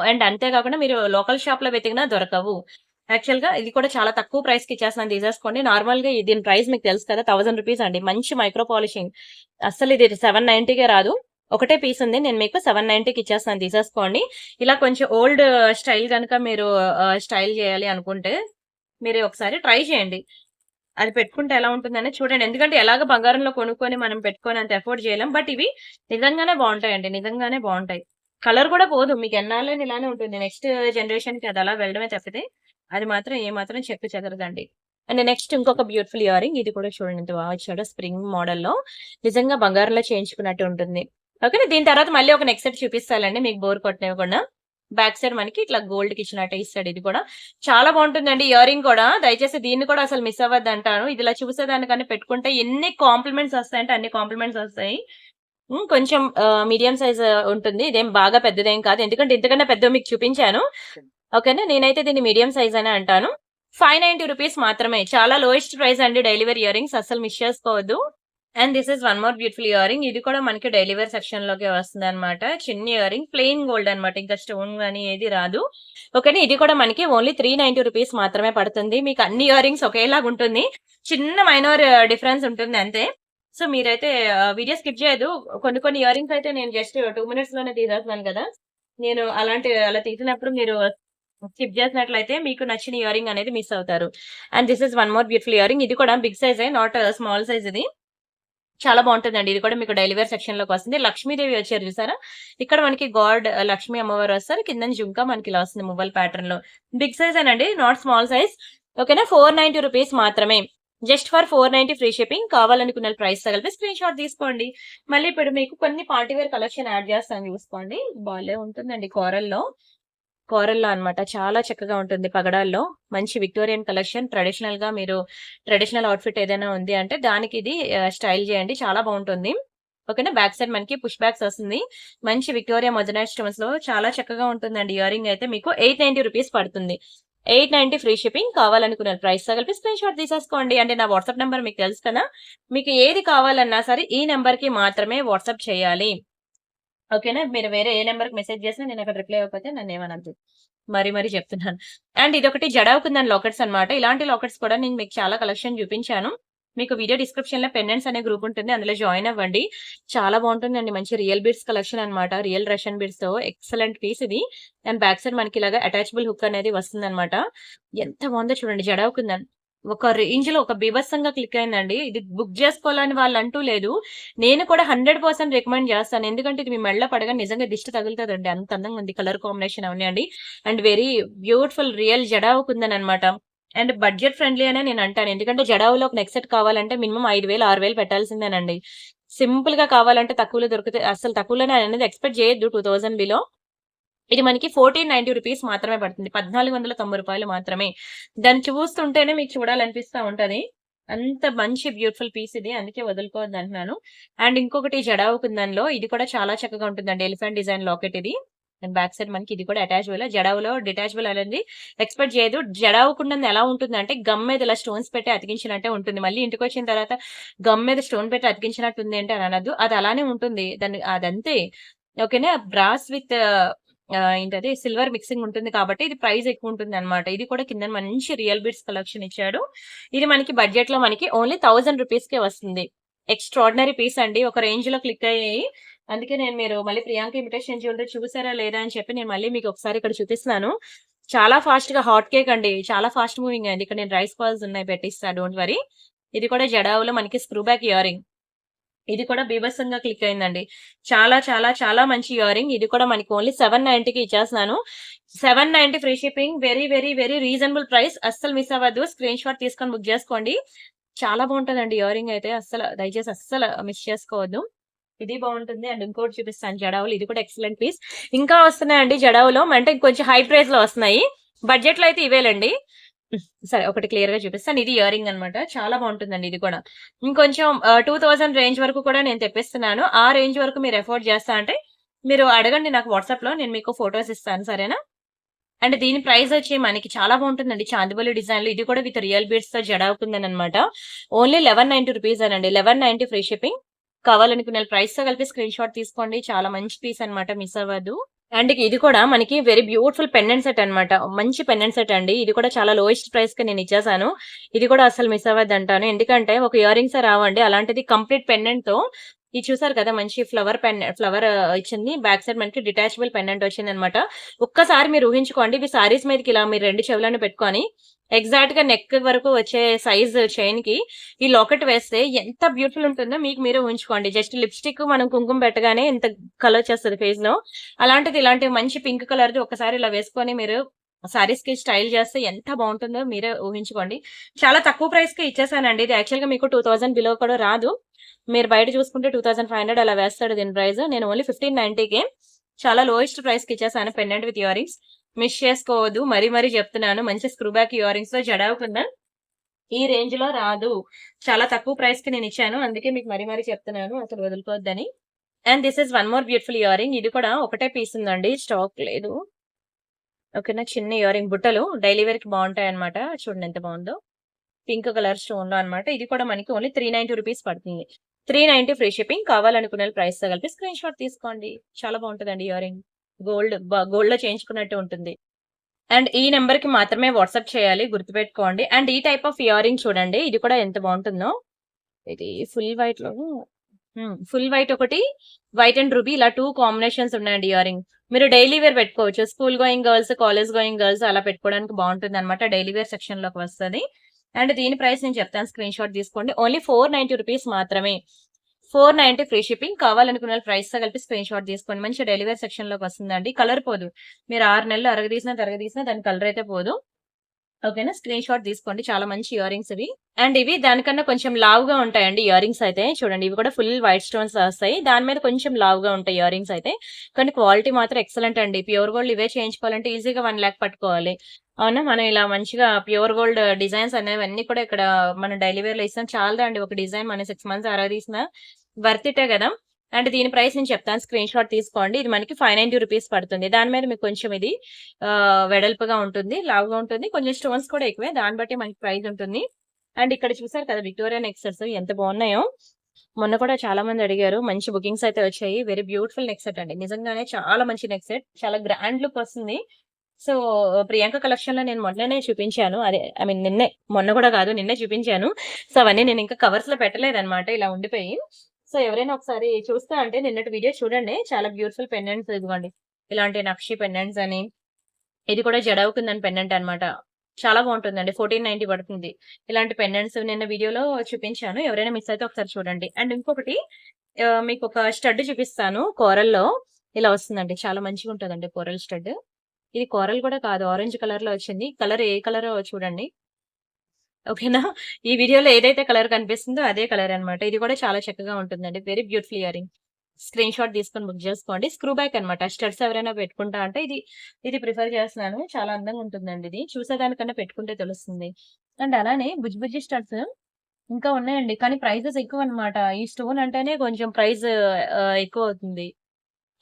అండ్ అంతే కాకుండా మీరు లోకల్ షాప్‌లో వెతికినా దొరకవు. యాక్చువల్‌గా ఇది కూడా చాలా తక్కువ ప్రైస్‌కి ఇచ్చేస్తున్నాను తీసేసుకోండి. నార్మల్‌గా దీని ప్రైస్ మీకు తెలుసు కదా! 1000 రూపీస్ అండి. మంచి మైక్రో పాలిషింగ్. అస్సలిది 790కే రాదు. ఒకటే పీస్ ఉంది. నేను మీకు 790కి ఇచ్చేస్తున్నాను తీసేసుకోండి. ఇలా కొంచెం ఓల్డ్ స్టైల్ గనక మీరు స్టైల్ చేయాలి అనుకుంటే మీరు ఒకసారి ట్రై చేయండి. అది పెట్టుకుంటే ఎలా ఉంటుందని చూడండి. ఎందుకంటే ఎలాగ బంగారంలో కొనుక్కొని మనం పెట్టుకొని అంత ఎఫోర్డ్ చేయలేం. బట్ ఇవి నిజంగానే బావుంటాయండి. నిజంగానే బావుంటాయి. కలర్ కూడా పోదు. మీకు ఎన్నాళ్ళైనా ఇలానే ఉంటుంది. నెక్స్ట్ జనరేషన్‌కి అది అలా వెళ్ళడమే తప్పితే అది మాత్రం ఏమాత్రం చెక్కు చెదరదండి. అండ్ నెక్స్ట్ ఇంకొక బ్యూటిఫుల్ ఇయరింగ్. ఇది కూడా చూడండి ఎంత బాగా ఇచ్చాడో స్ప్రింగ్ మోడల్‌లో. నిజంగా బంగారంలో చేయించుకున్నట్టు ఉంటుంది. ఓకేనా. దీని తర్వాత మళ్ళీ ఒక నెక్ సెట్ చూపిస్తానండి మీకు బోర్ కొట్టనివ్వకుండా. బ్యాక్ సైడ్ మనకి ఇట్లా గోల్డ్‌కి ఇచ్చినట్టే ఇస్తాడు ఇది కూడా. చాలా బాగుంటుందండి ఇయరింగ్ కూడా. దయచేసి దీన్ని కూడా అసలు మిస్ అవ్వద్దంటాను. ఇది ఇలా చూసేదానికన్నా పెట్టుకుంటే ఎన్ని కాంప్లిమెంట్స్ వస్తాయంటే అన్ని కాంప్లిమెంట్స్ వస్తాయి. కొంచెం మీడియం సైజ్ ఉంటుంది. ఇదేం బాగా పెద్దదేం కాదు. ఎందుకంటే ఇంతకన్నా పెద్దవి మీకు చూపించాను. ఓకేనా. నేనైతే దీన్ని మీడియం సైజ్ అనే అంటాను. 590 రూపీస్ మాత్రమే. చాలా లోయెస్ట్ ప్రైస్ అండి డైలీ వేర్ ఇయరింగ్స్. అస్సలు మిస్ చేసుకోవద్దు. And this is one more beautiful earring. ఇది కూడా మనకి డైలీ వేర్ సెక్షన్ లోకి వస్తుంది అనమాట. చిన్న ఇయరింగ్ ప్లెయిన్ గోల్డ్ అనమాట. ఇంకా స్టోన్ గానీ ఏది రాదు. ఓకేనా. ఇది కూడా మనకి ఓన్లీ 390 రూపీస్ మాత్రమే పడుతుంది. మీకు అన్ని ఇయరింగ్స్ ఒకేలాగా ఉంటుంది. చిన్న మైనర్ డిఫరెన్స్ ఉంటుంది అంతే. సో మీరైతే వీడియో స్కిప్ చేయదు. కొన్ని ఇయరింగ్స్ అయితే నేను జస్ట్ 2 మినిట్స్ లోనే తీసేస్తున్నాను కదా. నేను అలా తీసినప్పుడు మీరు స్కిప్ చేసినట్లయితే మీకు నచ్చిన ఇయరింగ్ అనేది మిస్ అవుతారు. And this is one more beautiful earring. ఇది కూడా బిగ్ సైజే, నాట్ స్మాల్ సైజ్ ఇది. చాలా బాగుంటుందండి. ఇది కూడా మీకు డైలీ వేర్ సెక్షన్ లోకి వస్తుంది. లక్ష్మీదేవి వచ్చారు చూసారా. ఇక్కడ మనకి గాడ్ లక్ష్మీ అమ్మవారు వస్తారు. కింద జుంకా మనకి ఇలా వస్తుంది మువ్వల్ ప్యాటర్న్ లో. బిగ్ సైజ్ అనండి, నాట్ స్మాల్ సైజ్. ఓకేనా. 490 రూపీస్ మాత్రమే. Just for 490 free shipping. కావాలనుకున్న ప్రైస్ తగిలిపి స్క్రీన్ షాట్ తీసుకోండి. మళ్ళీ ఇప్పుడు మీకు కొన్ని పార్టీ వేర్ కలెక్షన్ యాడ్ చేస్తాను చూసుకోండి. బాలే ఉంటుందండి కోరల్లో అన్నమాట. చాలా చక్కగా ఉంటుంది పగడాల్లో. మంచి విక్టోరియన్ కలెక్షన్. ట్రెడిషనల్ గా మీరు ట్రెడిషనల్ అవుట్ఫిట్ ఏదైనా ఉంది అంటే దానికి ఇది స్టైల్ చేయండి. చాలా బాగుంటుంది. ఓకేనా. బ్యాక్ సైడ్ మనకి పుష్ బ్యాక్స్ వస్తుంది. మంచి విక్టోరియా మొజనైట్ స్టోన్స్ లో చాలా చక్కగా ఉంటుందండి. ఇయరింగ్ అయితే మీకు 890 రూపీస్ పడుతుంది. 890 ఫ్రీ షిప్పింగ్. కావాలనుకున్న ప్రైస్ కలిపి స్క్రీన్ షాట్ తీసేసుకోండి. అంటే నా వాట్సాప్ నెంబర్ మీకు తెలుసు కదా. మీకు ఏది కావాలన్నా సరే ఈ నెంబర్ కి మాత్రమే వాట్సాప్ చేయాలి. ఓకేనా. మీరు వేరే ఏ నెంబర్ కి మెసేజ్ చేసినా నేను అక్కడ రిప్లై అవ్వకపోతే నన్ను ఏమనద్దు. మరి చెప్తున్నాను. అండ్ ఇదొకటి జడావుకుందని లాకెట్స్ అన్నమాట. ఇలాంటి లాకెట్స్ కూడా నేను మీకు చాలా కలెక్షన్ చూపించాను. మీకు వీడియో డిస్క్రిప్షన్ లో పెండెంట్స్ అనే గ్రూప్ ఉంటుంది. అందులో జాయిన్ అవ్వండి. చాలా బాగుంటుందండి. మంచి రియల్ బీడ్స్ కలెక్షన్ అన్నమాట. రియల్ రష్యన్ బీడ్స్ తో ఎక్సలెంట్ పీస్ ఇది. అండ్ బ్యాక్ సైడ్ మనకి ఇలాగా అటాచబుల్ హుక్ అనేది వస్తుంది అనమాట. ఎంత బాగుందో చూడండి. జడావుకుందని ఒక రేంజ్ లో ఒక బీభత్సంగా క్లిక్ అయిందండి. ఇది బుక్ చేసుకోవాలని వాళ్ళు అంటూ లేదు. నేను కూడా 100% రికమెండ్ చేస్తాను. ఎందుకంటే ఇది మీ మెడలో పడగా నిజంగా దిష్టి తగులుతుందండి. అంత అందంగా ఉంది. కలర్ కాంబినేషన్ అవన్నీ అండి. అండ్ వెరీ బ్యూటిఫుల్ రియల్ జడావుకుందని అనమాట. అండ్ బడ్జెట్ ఫ్రెండ్లీ అనే నేను అంటాను. ఎందుకంటే జడావులో ఒక నెక్ సెట్ కావాలంటే మినిమం 5,000 6,000 పెట్టాల్సిందేనండి. సింపుల్ గా కావాలంటే తక్కువలో దొరుకుతాయి. అసలు తక్కువలోనే అనేది ఎక్స్పెక్ట్ చేయొద్దు. 2000 బిలో. ఇది మనకి 1490 రూపీస్ మాత్రమే పడుతుంది. 1490 రూపాయలు మాత్రమే. దాన్ని చూస్తుంటేనే మీకు చూడాలనిపిస్తా ఉంటది. అంత మంచి బ్యూటిఫుల్ పీస్ ఇది. అందుకే వదులుకోవద్దు అంటున్నాను. అండ్ ఇంకొకటి జడావు కుందన్లో ఇది కూడా చాలా చక్కగా ఉంటుందండి. ఎలిఫెంట్ డిజైన్ లాకెట్ ఇది. అండ్ బ్యాక్ సైడ్ మనకి ఇది కూడా అటాచబుల్. జడావులో డిటాచబుల్ అనేది ఎక్స్పెక్ట్ చేయదు. జడావు కుందన్ ఎలా ఉంటుందంటే గమ్ మీద ఇలా స్టోన్స్ పెట్టి అతికించినట్టే ఉంటుంది. మళ్ళీ ఇంటికి వచ్చిన తర్వాత గమ్ మీద స్టోన్ పెట్టి అతికించినట్టు ఉంది అంటే అని అనద్దు. అది అలానే ఉంటుంది. దాన్ని అదంతే. ఓకేనా. బ్రాస్ విత్ ఏంటది సిల్వర్ మిక్సింగ్ ఉంటుంది కాబట్టి ఇది ప్రైస్ ఎక్కువ ఉంటుంది అనమాట. ఇది కూడా కింద మంచి రియల్ బిట్స్ కలెక్షన్ ఇచ్చాడు. ఇది మనకి బడ్జెట్ లో మనకి ఓన్లీ 1000 రూపీస్ కే వస్తుంది. ఎక్స్ట్రాడినరీ పీస్ అండి. ఒక రేంజ్ లో క్లిక్ అయ్యాయి. అందుకే నేను మీరు మళ్ళీ ప్రియాంక ఇమిటేషన్ జ్యువెలరీ చూసారా లేదా అని చెప్పి నేను మళ్ళీ మీకు ఒకసారి ఇక్కడ చూపిస్తున్నాను. చాలా ఫాస్ట్ గా హాట్ కేక్ అండి. చాలా ఫాస్ట్ మూవింగ్ అండి. ఇక్కడ నేను రైస్ బాల్స్ ఉన్నాయి పెట్టిస్తా. Don't worry. ఇది కూడా జడావులో మనకి స్క్రూ బ్యాక్ ఇయరింగ్. ఇది కూడా బీభత్సంగా క్లిక్ అయిందండి. చాలా చాలా చాలా మంచి ఇయరింగ్. ఇది కూడా మనకి ఓన్లీ 790కి ఇచ్చేస్తున్నాను. 790 free shipping. Very very very reasonable price. అస్సలు మిస్ అవ్వద్దు. స్క్రీన్ షాట్ తీసుకొని బుక్ చేసుకోండి. చాలా బాగుంటుందండి ఇయరింగ్ అయితే. దయచేసి అస్సలు మిస్ చేసుకోవద్దు. ఇది బాగుంటుంది. అండ్ ఇంకోటి చూపిస్తాను జడావులు. ఇది కూడా ఎక్సలెంట్ పీస్. ఇంకా వస్తున్నాయండి జడావులో. అంటే కొంచెం హై ప్రైస్ లో వస్తున్నాయి. బడ్జెట్ లో అయితే ఇవేలండి. సరే ఒకటి క్లియర్ గా చూపిస్తాను. ఇది ఇయరింగ్ అనమాట. చాలా బాగుంటుందండి ఇది కూడా. ఇంకొంచెం 2000 రేంజ్ వరకు కూడా నేను తెప్పిస్తున్నాను. ఆ రేంజ్ వరకు మీరు ఎఫోర్డ్ చేస్తా అంటే మీరు అడగండి నాకు వాట్సాప్ లో. నేను మీకు ఫొటోస్ ఇస్తాను. సరేనా. అండ్ దీని ప్రైస్ వచ్చి మనకి చాలా బాగుంటుందండి. చాందిబలి డిజైన్ లో ఇది కూడా విత్ రియల్ బీడ్స్ తో జడావుకుందని అనమాట. ఓన్లీ 1190 రూపీస్ అనండి. 1190 ఫ్రీ షిప్పింగ్. కావాలనుకున్న ప్రైస్ తో కలిపి స్క్రీన్ షాట్ తీసుకోండి. చాలా మంచి పీస్ అనమాట. మిస్ అవ్వద్దు. అండ్ ఇది కూడా మనకి వెరీ బ్యూటిఫుల్ పెండెంట్ సెట్ అనమాట. మంచి పెండెంట్ సెట్ అండి. ఇది కూడా చాలా లోయెస్ట్ ప్రైస్ కి నేను ఇచ్చేసాను. ఇది కూడా అసలు మిస్ అవ్వద్దు అంటాను. ఎందుకంటే ఒక ఇయరింగ్స్ రావండి. అలాంటిది కంప్లీట్ పెండెంట్ తో ఇది చూసారు కదా. మంచి ఫ్లవర్ ఇచ్చింది. బ్యాక్ సైడ్ మనకి డిటాచబుల్ పెండెంట్ వచ్చింది అనమాట. ఒక్కసారి మీరు ఊహించుకోండి. ఇవి సారీస్ మీదకి ఇలా మీరు 2 చెవులను పెట్టుకొని ఎగ్జాక్ట్ గా నెక్ వరకు వచ్చే సైజ్ చైన్ కి ఈ లాకెట్ వేస్తే ఎంత బ్యూటిఫుల్ ఉంటుందో మీకు మీరే ఉంచుకోండి. జస్ట్ లిప్స్టిక్ మనం కుంకుమ పెట్టగానే ఎంత కలర్ వచ్చేస్తుంది ఫేస్ లో. అలాంటిది ఇలాంటి మంచి పింక్ కలర్ ది ఒకసారి ఇలా వేసుకొని మీరు సారీస్ కి స్టైల్ చేస్తే ఎంత బాగుంటుందో మీరే ఊహించుకోండి. చాలా తక్కువ ప్రైస్ కి ఇచ్చేసానండి. ఇది యాక్చువల్ గా మీకు 2000 బిలో కూడా రాదు. మీరు బయట చూసుకుంటే 2500 అలా వేస్తాడు దీని ప్రైస్. నేను ఓన్లీ 1590కే చాలా లోయెస్ట్ ప్రైస్ కి ఇచ్చేసాను pendant with ear rings. Miss చేసుకోవద్దు. మరీ మరీ చెప్తున్నాను. మంచి స్క్రూ బ్యాక్ ఇయర్ రింగ్స్ తో జడావుకుందా ఈ రేంజ్ లో రాదు. చాలా తక్కువ ప్రైస్ కి నేను ఇచ్చాను. అందుకే మీకు మరీ మరీ చెప్తున్నాను అసలు వదులుకోవద్దని. And this is one more beautiful earring. ఇది కూడా ఒకటే పీస్ ఉందండి, స్టాక్ లేదు. ఓకేనా, చిన్న ఇయర్ రింగ్ బుట్టలు డైలీ వేర్ కి బాగుంటాయి అనమాట. చూడండి ఎంత బాగుందో, పింక్ కలర్ స్టోన్ లో అనమాట. ఇది కూడా మనకి ఓన్లీ 390 రూపీస్ పడుతుంది. 390 ఫ్రీ షిప్పింగ్. కావాలనుకునే ప్రైస్ తో కలిపి స్క్రీన్ షాట్ తీసుకోండి. చాలా బాగుంటుందండి ఇయర్ రింగ్. గోల్డ్ లో చేయించుకున్నట్టు ఉంటుంది. అండ్ ఈ నెంబర్ కి మాత్రమే వాట్సాప్ చేయాలి, గుర్తుపెట్టుకోండి. అండ్ ఈ టైప్ ఆఫ్ ఇయర్ రింగ్ చూడండి, ఇది కూడా ఎంత బాగుంటుందో. ఇది ఫుల్ వైట్ లో, ఫుల్ వైట్ ఒకటి, వైట్ అండ్ రూబీ, ఇలా 2 కాంబినేషన్స్ ఉన్నాయండి ఇయర్ రింగ్. మీరు డైలీ వేర్ పెట్టుకోవచ్చు. School going girls, college going girls అలా పెట్టుకోవడానికి బాగుంటుంది అనమాట. డైలీ వేర్ సెక్షన్ లోకి వస్తుంది. అండ్ దీని ప్రైస్ నేను చెప్తాను, స్క్రీన్ షాట్ తీసుకోండి. ఓన్లీ 490 రూపీస్ మాత్రమే. 490 ఫ్రీ షిప్పింగ్. కావాలనుకున్న ప్రైస్ తో కలిపి స్క్రీన్ షాట్ తీసుకోండి. మంచి డెలివరీ సెక్షన్ లోకి వస్తుందండి. కలర్ పోదు. మీరు 6 నెలలు తరగదీసినా దాని కలర్ అయితే పోదు. ఓకేనా, స్క్రీన్ షాట్ తీసుకోండి. చాలా మంచి ఇయర్ రింగ్స్ ఇవి. అండ్ ఇవి దానికన్నా కొంచెం లావుగా ఉంటాయండి ఇయర్ రింగ్స్ అయితే. చూడండి, ఇవి కూడా ఫుల్ వైట్ స్టోన్స్ వస్తాయి. దాని మీద కొంచెం లావుగా ఉంటాయి ఇయర్ రింగ్స్ అయితే. కానీ క్వాలిటీ మాత్రం ఎక్సలెంట్ అండి. ప్యూర్ గోల్డ్ ఇవే చేయించుకోవాలంటే ఈజీగా 1 లాక్ పట్టుకోవాలి. అవునా, మనం ఇలా మంచిగా ప్యూర్ గోల్డ్ డిజైన్స్ అనేవి అన్ని కూడా ఇక్కడ మనం డైలీ వేర్ లో ఇస్తాం. చాలా అండి, ఒక డిజైన్ మనం 6 మంత్స్ తీసినా వర్త్ ఇటే కదా. అండ్ దీని ప్రైస్ నేను చెప్తాను, స్క్రీన్ షాట్ తీసుకోండి. ఇది మనకి 590 రూపీస్ పడుతుంది. దాని మీద మీకు కొంచెం ఇది వెడల్పుగా ఉంటుంది, లావుగా ఉంటుంది, కొంచెం స్టోన్స్ కూడా ఎక్కువే. దాన్ని బట్టి మనకి ప్రైస్ ఉంటుంది. అండ్ ఇక్కడ చూసారు కదా విక్టోరియా నెక్ సెట్స్ ఎంత బాగున్నాయో. మొన్న కూడా చాలా మంది అడిగారు, మంచి బుకింగ్స్ అయితే వచ్చాయి. వెరీ బ్యూటిఫుల్ నెక్ సెట్ అండి, నిజంగానే చాలా మంచి నెక్ సెట్, చాలా గ్రాండ్ లుక్ వస్తుంది. సో ప్రియాంక కలెక్షన్ లో నేను మొన్ననే చూపించాను, అదే ఐ మీన్ మొన్న కూడా కాదు, నిన్నే చూపించాను. సో అవన్నీ నేను ఇంకా కవర్స్ లో పెట్టలేదన్నమాట, ఇలా ఉండిపోయి. సో ఎవరైనా ఒకసారి చూస్తా అంటే నిన్నటి వీడియో చూడండి. చాలా బ్యూటిఫుల్ పెండెంట్స్ ఇదిగోండి, ఇలాంటి నక్షి పెండెంట్స్ అని. ఇది కూడా జడవుకుందని పెండెంట్ అనమాట. చాలా బాగుంటుందండి. 1490 పడుతుంది. ఇలాంటి పెండెంట్స్ నిన్న వీడియోలో చూపించాను. ఎవరైనా మిస్ అయితే ఒకసారి చూడండి. అండ్ ఇంకొకటి మీకు ఒక స్టడ్ చూపిస్తాను. కోరల్లో ఇలా వస్తుందండి, చాలా మంచిగా ఉంటుందండి కోరల్ స్టడ్. ఇది కోరల్ కూడా కాదు, ఆరెంజ్ కలర్ లో వచ్చింది. కలర్ ఏ కలర్ చూడండి. ఓకేనా, ఈ వీడియోలో ఏదైతే కలర్ కనిపిస్తుందో అదే కలర్ అనమాట. ఇది కూడా చాలా చక్కగా ఉంటుందండి. Very beautiful ear ring. Screen shot తీసుకొని బుక్ చేసుకోండి. స్క్రూ బ్యాక్ అనమాట. స్టడ్స్ ఎవరైనా పెట్టుకుంటా అంటే ఇది ప్రిఫర్ చేస్తున్నాను. చాలా అందంగా ఉంటుందండి. ఇది చూసేదానికన్నా పెట్టుకుంటే తెలుస్తుంది. అండ్ అలానే బుజ్జి స్టడ్స్ ఇంకా ఉన్నాయండి, కానీ ప్రైజెస్ ఎక్కువ అనమాట. ఈ స్టోన్ అంటేనే కొంచెం ప్రైస్ ఎక్కువ అవుతుంది.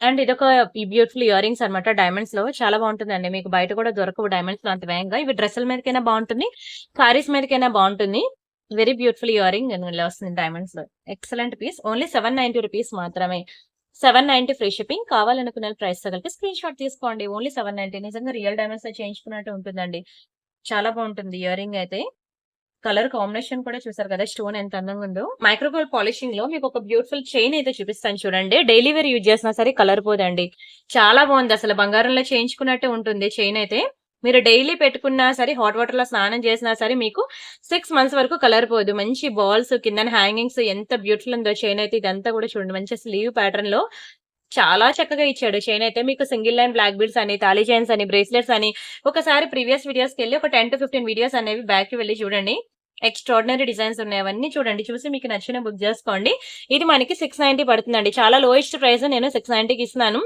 అండ్ ఇదొక బ్యూటిఫుల్ ఇయర్ రింగ్స్ అనమాట, డైమండ్స్ లో. చాలా బాగుంటుందండి. మీకు బయట కూడా దొరకవు డైమండ్స్ లో అంత వేగంగా. ఇవి డ్రెస్సుల మీదకైనా బాగుంటుంది, సారీస్ మీదకైనా బాగుంటుంది. వెరీ బ్యూటిఫుల్ ఇయర్ రింగ్ ఇలా వస్తుంది డైమండ్స్ లో. Excellent piece. ఓన్లీ 790 రూపీస్ మాత్రమే. 790 ఫ్రీ షిప్పింగ్. కావాలనుకున్న ప్రైస్ తో కలిపి స్క్రీన్ షాట్ తీసుకోండి. ఓన్లీ 790. నిజంగా రియల్ డైమండ్స్ తో చేయించుకున్నట్టు ఉంటుందండి. చాలా బాగుంటుంది ఇయర్ రింగ్ అయితే. కలర్ కాంబినేషన్ కూడా చూసారు కదా, స్టోన్ ఎంత అందంగా ఉందో. మైక్రోగోల్డ్ పాలిషింగ్ లో మీకు ఒక బ్యూటిఫుల్ చైన్ అయితే చూపిస్తాను చూడండి. డైలీ వేర్ యూజ్ చేసినా సరే కలర్ పోదండి. చాలా బాగుంది, అసలు బంగారంలో చేయించుకున్నట్టే ఉంటుంది చైన్ అయితే. మీరు డైలీ పెట్టుకున్నా సరే, హాట్ వాటర్ లో స్నానం చేసినా సరే మీకు 6 మంత్స్ వరకు కలర్ పోదు. మంచి బాల్స్, కింద హ్యాంగింగ్స్ ఎంత బ్యూటిఫుల్ ఉందో చైన్ అయితే. ఇదంతా కూడా చూడండి, మంచి స్లీవ్ ప్యాటర్న్ లో చాలా చక్కగా ఇచ్చాడు చైన్ అయితే. మీకు సింగిల్ లైన్ బ్లాక్ బీడ్స్ అని, తాళీ చైన్స్ అని, బ్రేస్లెట్స్ అని, ఒకసారి ప్రీవియస్ వీడియోస్కి వెళ్ళి ఒక 10 to 15 వీడియోస్ అనేవి బ్యాక్ కి వెళ్ళి చూడండి. ఎక్స్ట్రాడినరీ డిజైన్స్ ఉన్నాయి, అవన్నీ చూడండి. చూసి మీకు నచ్చిన బుక్ చేసుకోండి. ఇది మనకి 690 పడుతుందండి. చాలా లోయెస్ట్ ప్రైస్, నేను 690కి ఇస్తున్నాను.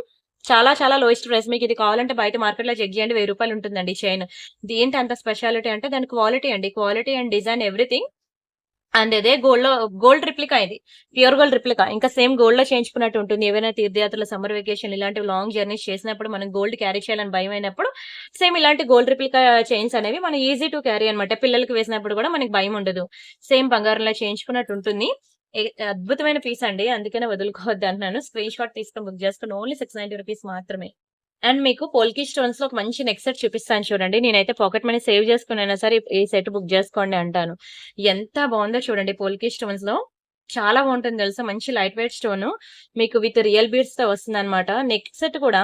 చాలా చాలా లోయెస్ట్ ప్రైస్. మీకు ఇది కావాలంటే బయట మార్కెట్ లో చెక్ చేయండి, 1000 రూపాయలు ఉంటుందండి చైన్. ఏంటి అంత స్పెషాలిటీ అంటే దాని క్వాలిటీ అండి. Quality and design everything. And ఇదే గోల్డ్ రిప్లికా, ఇది ప్యూర్ గోల్డ్ రిప్లికా. ఇంకా సేమ్ గోల్డ్ లో చేయించుకున్నట్టు ఉంటుంది. ఏవైనా తీర్థయాత్రల, సమ్మర్ వెకేషన్ ఇలాంటి లాంగ్ జర్నీస్ చేసినప్పుడు మనం గోల్డ్ క్యారీ చేయాలని భయం అయినప్పుడు సేమ్ ఇలాంటి గోల్డ్ రిప్లికా చైన్స్ అనేవి మనం ఈజీ టు క్యారీ అనమాట. పిల్లలకి వేసినప్పుడు కూడా మనకి భయం ఉండదు. సేమ్ బంగారంలో చేయించుకున్నట్టు ఉంటుంది. అద్భుతమైన పీస్ అండి, అందుకనే వదులుకోవద్దు అంటున్నాను. స్క్రీన్ షాట్ తీసుకొని బుక్ చేసుకుని ఓన్లీ 690 రూపీస్ మాత్రమే. అండ్ మీకు పోల్కి స్టోన్స్ లో ఒక మంచి నెక్ సెట్ చూపిస్తాను చూడండి. నేనైతే పాకెట్ మనీ సేవ్ చేసుకున్నా సరే ఈ సెట్ బుక్ చేసుకోండి అంటాను. ఎంత బాగుందో చూడండి. పోల్కి స్టోన్స్ లో చాలా బాగుంటుంది తెలుసా. మంచి లైట్ వెయిట్ స్టోన్ మీకు విత్ రియల్ బీడ్స్ తో వస్తుంది అనమాట. నెక్ సెట్ కూడా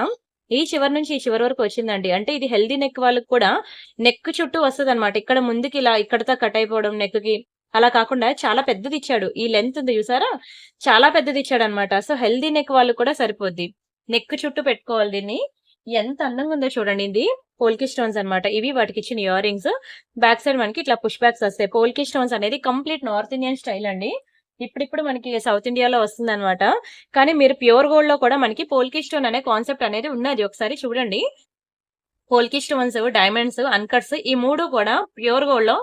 ఈ చివరి నుంచి ఈ చివరి వరకు వచ్చిందండి. అంటే ఇది హెల్తీ నెక్ వాళ్ళకి కూడా నెక్ చుట్టూ వస్తదనమాట. ఇక్కడ ముందుకి ఇలా ఇక్కడితో కట్ అయిపోవడం నెక్‌కి. అలా కాకుండా చాలా పెద్దదిచ్చాడు. ఈ లెంత్ ఉంది చూసారా? చాలా పెద్దదిచ్చాడనమాట. సో, హెల్తీ నెక్ వాళ్ళకి కూడా సరిపోద్ది. నెక్ చుట్టూ పెట్టుకోవాలి దీన్ని. ఎంత అందంగా ఉందో చూడండి ఇది. పోల్కి స్టోన్స్ అన్నమాట. ఇవి వాటికిచ్చిన ఇయర్ రింగ్స్. బ్యాక్ సైడ్ మనకి ఇట్లా పుష్ బ్యాక్స్ వస్తాయి. పోల్కి స్టోన్స్ అనేది కంప్లీట్ నార్త్ ఇండియన్ స్టైల్ అండి. ఇప్పుడిప్పుడు మనకి సౌత్ ఇండియాలో వస్తుందన్నమాట. కానీ మీరు ప్యూర్ గోల్డ్‌లో కూడా మనకి పోల్కి స్టోన్ అనే కాన్సెప్ట్ అనేది ఉన్నది. ఒకసారి చూడండి. పోల్కి స్టోన్స్, డైమండ్స్, అన్‌కట్స్ ఈ 3 కూడా ప్యూర్ గోల్డ్‌లో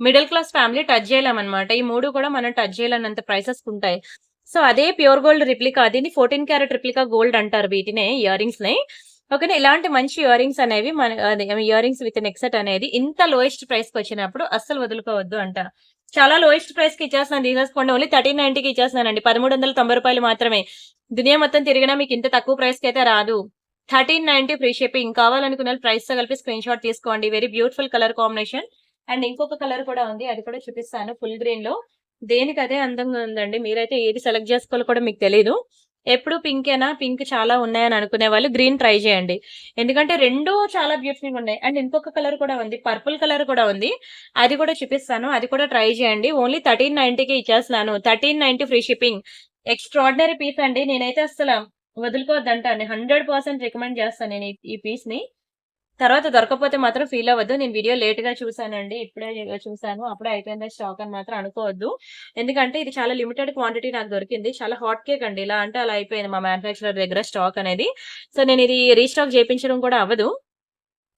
మిడిల్ క్లాస్ ఫ్యామిలీ టచ్ చేయలేమన్నమాట. ఈ 3 కూడా మనం టచ్ చేయలేనంత ప్రైసెస్‌కుంటాయి. సో, అదే ప్యూర్ గోల్డ్ రిప్లికా దీన్ని 14 క్యారెట్ రిప్లికా గోల్డ్ అంటారు వీటినే ఇయర్ రింగ్స్‌ని. ఓకేనా. ఇలాంటి మంచి ఇయర్ రింగ్స్ అనేవి మన అదే ear rings with neck set అనేది ఇంత లోయెస్ట్ ప్రైస్‌కొచ్చినప్పుడు అస్సలు వదులుకోవద్దు అంట. చాలా లోయెస్ట్ ప్రైస్‌కి ఇచ్చేస్తున్నాను తీసేసుకోండి. ఓన్లీ 1390కి ఇచ్చేస్తున్నానండి. రూ. 1390 మాత్రమే. దునియా మొత్తం తిరిగినా మీకు ఇంత తక్కువ ప్రైస్‌కైతే రాదు. 1390 ఫ్రీ షిప్పింగ్. కావాలనుకున్న వాళ్ళు ప్రైస్‌తో కలిపి స్క్రీన్ షాట్ తీసుకోండి. Very beautiful colour combination. And ఇంకొక కలర్ కూడా ఉంది. అది కూడా చూపిస్తాను ఫుల్ గ్రీన్‌లో. దేనికదే అందంగా ఉందండి. మీరైతే ఏది సెలెక్ట్ చేసుకోవాలో కూడా మీకు తెలీదు. ఎప్పుడు పింకేనా? పింక్ చాలా ఉన్నాయని అనుకునే వాళ్ళు గ్రీన్ ట్రై చేయండి. ఎందుకంటే 2 చాలా బ్యూటిఫుల్‌గా ఉన్నాయి. అండ్ ఇంకొక కలర్ కూడా ఉంది. పర్పుల్ కలర్ కూడా ఉంది. అది కూడా చూపిస్తాను. అది కూడా ట్రై చేయండి. ఓన్లీ 1390కి ఇచ్చేస్తున్నాను. 1390 ఫ్రీ షిప్పింగ్. ఎక్స్ట్రార్డినరీ పీస్ అండి. నేనైతే అస్సల వదులుకోవద్దంటాను. 100% రికమెండ్ చేస్తాను నేను ఈ పీస్‌ని. తర్వాత దొరకకపోతే మాత్రం ఫీల్ అవ్వద్దు. నేను వీడియో లేట్‌గా చూసానండి. ఇప్పుడే చూసాను. అప్పుడే అయిపోయిందా స్టాక్ అని మాత్రం అనుకోవద్దు. ఎందుకంటే ఇది చాలా లిమిటెడ్ క్వాంటిటీ నాకు దొరికింది. చాలా హాట్ కేక్ అండి. ఇలా అంటే అలా అయిపోయింది మా మ్యానుఫ్యాక్చరర్ దగ్గర స్టాక్ అనేది. సో, నేను ఇది రీస్టాక్ చేపించడం కూడా అవ్వదు.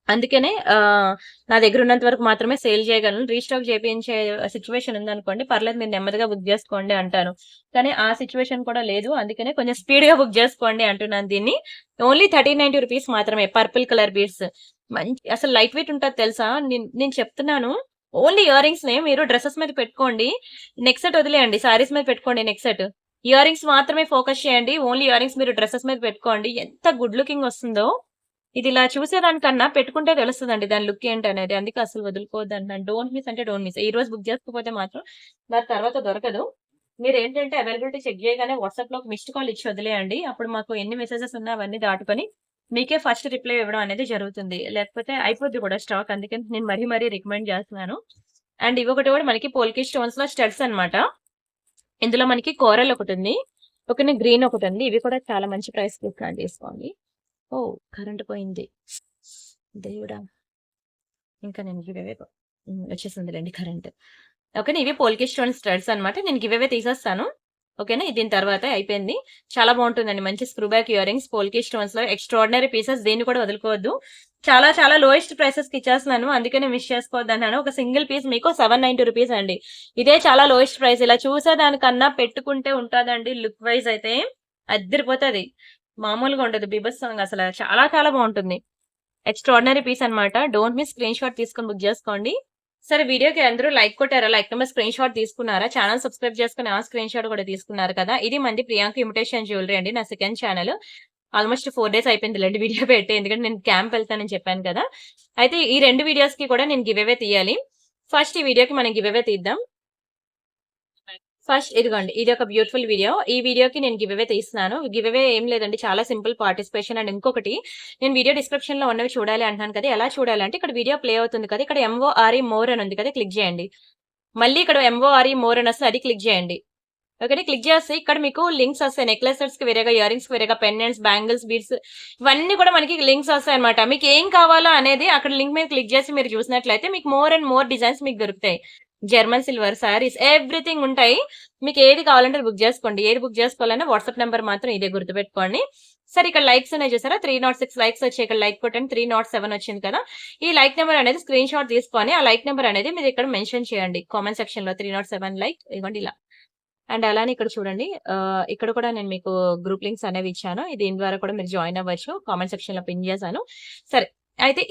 అందుకనే నా దగ్గర ఉన్నంత వరకు మాత్రమే సేల్ చేయగలను. రీస్టాక్ చేపించే సిట్యుయేషన్ ఉందనుకోండి, పర్లేదు మీరు నెమ్మదిగా బుక్ చేసుకోండి అంటాను. కానీ ఆ సిట్యుయేషన్ కూడా లేదు. అందుకనే కొంచెం స్పీడ్‌గా బుక్ చేసుకోండి అంటున్నాను దీన్ని. ఓన్లీ రూ. 1390 మాత్రమే. Purple colour beads. అసలు లైట్ వెయిట్ ఉంటది తెలుసా? నేను చెప్తున్నాను. ఓన్లీ ఇయర్ రింగ్స్‌నే మీరు డ్రెసెస్ మీద పెట్టుకోండి. నెక్ సెట్ వదిలేయండి. సారీస్ మీద పెట్టుకోండి నెక్ సెట్. ఇయర్ రింగ్స్ మాత్రమే ఫోకస్ చేయండి. ఓన్లీ ఇయర్ రింగ్స్ మీరు డ్రెసెస్ మీద పెట్టుకోండి. ఎంత గుడ్ లుకింగ్ వస్తుందో. ఇది ఇలా చూసేదానికన్నా పెట్టుకుంటే తెలుస్తదండి దాని లుక్ ఏంటనేది. అందుకే అసలు వదులుకోవద్దంటున్నాను. డోంట్ మిస్ అంటే డోంట్ మిస్. ఈ రోజు బుక్ చేసుకోకపోతే మాత్రం దాని తర్వాత దొరకదు. మీరేంటంటే అవైలబిలిటీ చెక్ చేయగానే వాట్సాప్‌లో ఒక మిస్డ్ కాల్ ఇచ్చి వదిలేయండి. అప్పుడు మాకు ఎన్ని మెసేజెస్ ఉన్నా అవన్నీ దాటుకొని మీకే ఫస్ట్ రిప్లై ఇవ్వడం అనేది జరుగుతుంది. లేకపోతే అయిపోద్ది కూడా స్టాక్. అందుకని నేను మరీ మరీ రికమెండ్ చేస్తున్నాను. అండ్ ఇవొకటి కూడా మనకి పోల్కి స్టోన్స్‌లో స్టడ్స్ అన్నమాట. ఇందులో మనకి కోరల్ ఒకటుంది. ఓకేనా. గ్రీన్ ఒకటుంది. ఇవి కూడా చాలా మంచి ప్రైస్‌కి ఇస్తున్నాను తీసుకోండి. ఓహ్! కరెంట్ పోయింది. దేవుడా! ఇంకా నేను వచ్చేసిందిలెండి కరెంట్. ఓకేనా. ఇవి పోల్కి స్టోన్ స్టడ్స్ అన్నమాట. నేను గివ్ అవే తీసేస్తాను. ఓకేనా. దీని తర్వాత అయిపోయింది. చాలా బాగుంటుందండి. మంచి screw back earrings polki స్టోన్స్‌లో ఎక్స్ట్రార్డినరీ పీసెస్. దీన్ని కూడా వదులుకోవద్దు. చాలా చాలా లోయెస్ట్ ప్రైసెస్‌కి ఇచ్చేస్తున్నాను. అందుకనే మిస్ చేసుకోవద్దన్నాను. ఒక సింగిల్ పీస్ మీకు రూ. 790 అండి. ఇదే చాలా లోయెస్ట్ ప్రైస్. ఇలా చూసేదానికన్నా పెట్టుకుంటే ఉంటదండి లుక్ వైస్ అయితే అద్దిరిపోతది. మామూలుగా ఉండదు. బీభత్సంగా అసల చాలా చాలా బాగుంటుంది. ఎక్స్ట్రార్డినరీ పీస్ అన్నమాట. డోంట్ మిస్ స్క్రీన్ షాట్ తీసుకొని బుక్ చేసుకోండి. సరే వీడియోకి అందరూ లైక్ కొట్టారా? లైక్ నెంబర్ స్క్రీన్ షాట్ తీసుకున్నారా? ఛానల్ సబ్స్క్రైబ్ చేసుకొని ఆ స్క్రీన్ షాట్ కూడా తీసుకున్నారు కదా! ఇది మంది ప్రియాంక ఇమిటేషన్ జ్యువెలరీ అండి. నా సెకండ్ ఛానల్. ఆల్మోస్ట్ 4 డేస్ అయిపోయిందిలెండి వీడియో పెట్టి. ఎందుకంటే నేను క్యాంప్ వెళ్తానని చెప్పాను కదా! అయితే ఈ 2 వీడియోస్‌కి కూడా నేను గివ్ అవే తీయాలి. ఫస్ట్ ఈ వీడియోకి మనం గివ్ అవే తీద్దాం. ఫస్ట్ ఇదిగోండి. ఇది ఒక బ్యూటిఫుల్ వీడియో. ఈ వీడియోకి నేను గివ్ అవే తీస్తున్నాను. గివ్ అవే ఏం లేదండి. చాలా సింపుల్ పార్టిసిపేషన్. అండ్ ఇంకొకటి నేను వీడియో డిస్క్రిప్షన్‌లో ఉన్నవి చూడాలి అంటున్నాను కదా! ఎలా చూడాలంటే ఇక్కడ వీడియో ప్లే అవుతుంది కదా! ఇక్కడ ఎంఓఆర్ఈ మోర్ అని ఉంది కదా! క్లిక్ చేయండి. మళ్ళీ ఇక్కడ ఎంఓఆర్ఈ మోర్ అని వస్తది. అది క్లిక్ చేయండి. ఓకేనా. క్లిక్ చేస్తే ఇక్కడ మీకు లింక్స్ వస్తాయి. నెక్లెస్ సెట్స్‌కి వేరేగా, ఇయర్ రింగ్స్‌కి వేరేగా, పెండెంట్స్, బ్యాంగిల్స్, బీడ్స్ ఇవన్నీ కూడా మనకి లింక్స్ వస్తాయన్నమాట. మీకు ఏం కావాలో అనేది అక్కడ లింక్ మీద క్లిక్ చేసి మీరు చూసినట్లయితే మీకు మోర్ అండ్ మోర్ డిజైన్స్ మీకు దొరుకుతాయి. జర్మన్ సిల్వర్ సారీస్ ఎవ్రీథింగ్ ఉంటాయి. మీకు ఏది కావాలంటే బుక్ చేసుకోండి. ఏది బుక్ చేసుకోవాలన్నా వాట్సాప్ నెంబర్ మాత్రం ఇదే గుర్తుపెట్టుకోండి. సరే ఇక్కడ లైక్స్ ఉన్నాయి చూసారా? 306 లైక్స్ వచ్చాయి. ఇక్కడ లైక్ కొట్టండి. 307 వచ్చింది కదా! ఈ లైక్ నెంబర్ అనేది స్క్రీన్ షాట్ తీసుకొని ఆ లైక్ నెంబర్ అనేది మీరు ఇక్కడ మెన్షన్ చేయండి. కామెంట్ సెక్షన్‌లో 307 లైక్ ఇదిగోండి ఇలా. అండ్ అలానే ఇక్కడ చూడండి. ఇక్కడ కూడా నేను మీకు గ్రూప్ లింక్స్ అనేవి ఇచ్చాను. దీని ద్వారా కూడా మీరు జాయిన్ అవ్వచ్చు. కామెంట్ సెక్షన్‌లో పిన్ చేశాను. సరే. అయితే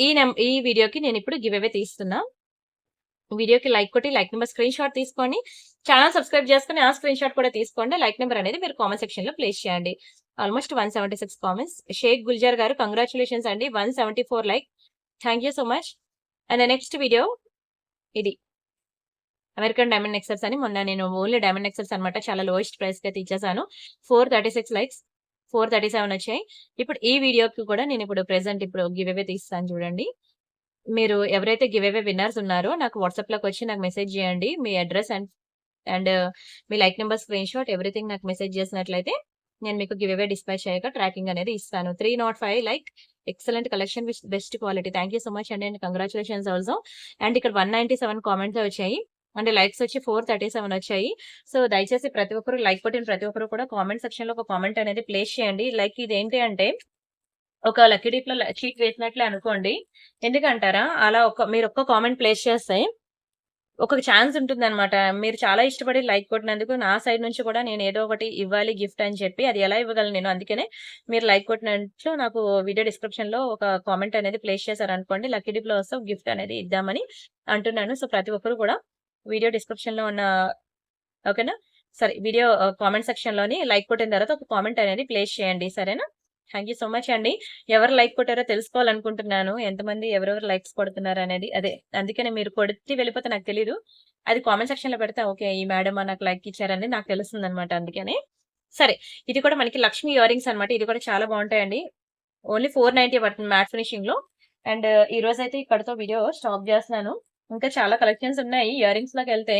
ఈ వీడియోకి నేను ఇప్పుడు గివ్ అవే తీస్తున్నా. వీడియోకి లైక్ కొట్టి లైక్ నెంబర్ స్క్రీన్ షాట్ తీసుకొని ఛానల్ సబ్స్క్రైబ్ చేసుకొని ఆ స్క్రీన్ షాట్ కూడా తీసుకోండి. లైక్ నెంబర్ అనేది మీరు కామెంట్ సెక్షన్‌లో ప్లేస్ చేయండి. Almost 176 comments. షేక్ గుల్జార్ గారు కంగ్రాచ్యులేషన్స్ అండి. 174 like. Thank you so much. And next video ఇది. అమెరికన్ డైమండ్ నెక్లెస్ అని మొన్న నేను ఓన్లీ డైమండ్ నెక్లెస్ అన్నమాట. చాలా లోయెస్ట్ ప్రైస్‌కి అయితే ఇచ్చేసాను. 436 లైక్స్. 437 వచ్చాయి. ఇప్పుడు ఈ వీడియోకి కూడా నేనిప్పుడు ప్రెజెంట్ ఇప్పుడు గివ్ అవే తీస్తాను చూడండి. మీరు ఎవరైతే గివ్ అవే విన్నర్స్ ఉన్నారో నాకు వాట్సాప్‌లోకొచ్చి నాకు మెసేజ్ చేయండి. మీ అడ్రెస్ అండ్ మీ లైక్ నంబర్ స్క్రీన్‌షాట్ ఎవ్రీథింగ్ నాకు మెసేజ్ చేసినట్లయితే నేను మీకు గివ్ అవే డిస్పాచ్ చేయగా ట్రాకింగ్ అనేది ఇస్తాను. 305 like excellent collection with best quality. Thank you so much అండి. And congratulations also. అండ్ ఇక్కడ 197 కామెంట్స్ వచ్చాయి. అంటే లైక్స్ వచ్చి 437 వచ్చాయి. సో దయచేసి ప్రతి ఒక్కరు లైక్ కొట్టిన ప్రతి ఒక్కరు కూడా కామెంట్ సెక్షన్‌లో ఒక కామెంట్ అనేది ప్లేస్ చేయండి. లైక్ ఇదేంటి అంటే ఒక లక్కీ డిప్‌లో చీట్ వేసినట్లే అనుకోండి. ఎందుకంటారా? అలా మీరొక్క కామెంట్ ప్లేస్ చేస్తే ఒక ఛాన్స్ ఉంటుందనమాట. మీరు చాలా ఇష్టపడి లైక్ కొట్టినందుకు నా సైడ్ నుంచి కూడా నేను ఏదో ఒకటి ఇవ్వాలి గిఫ్ట్ అని చెప్పి అది ఎలా ఇవ్వగలను నేను. అందుకనే మీరు లైక్ కొట్టినట్లు నాకు వీడియో డిస్క్రిప్షన్‌లో ఒక కామెంట్ అనేది ప్లేస్ చేశారనుకోండి. లక్కీ డిప్‌లో వస్తే ఒక గిఫ్ట్ అనేది ఇద్దామని అంటున్నాను. సో ప్రతి ఒక్కరు కూడా వీడియో డిస్క్రిప్షన్‌లో ఉన్న ఓకేనా? సరే వీడియో కామెంట్ సెక్షన్‌లోని లైక్ కొట్టిన తర్వాత ఒక కామెంట్ అనేది ప్లేస్ చేయండి. సరేనా? థాంక్ యూ సో మచ్ అండి. ఎవరు లైక్ కొట్టారో తెలుసుకోవాలనుకుంటున్నాను. ఎంతమంది ఎవరెవరు లైక్స్ కొడుతున్నారనేది. అదే అందుకనే మీరు కొడితే వెళ్ళిపోతే నాకు తెలీదు. అది కామెంట్ సెక్షన్‌లో పెడితే ఓకే. ఈ మేడమ్ నాకు లైక్ ఇచ్చారని నాకు తెలుస్తుందనమాట అందుకని. సరే ఇది కూడా మనకి లక్ష్మి ఇయర్ రింగ్స్ అనమాట. ఇది కూడా చాలా బావుంటాయండి. ఓన్లీ 490 పడుతుంది మ్యాట్ ఫినిషింగ్‌లో. అండ్ ఈరోజైతే ఇక్కడితో వీడియో స్టాప్ చేస్తున్నాను. ఇంకా చాలా కలెక్షన్స్ ఉన్నాయి. ఇయర్ రింగ్స్‌లోకెళ్తే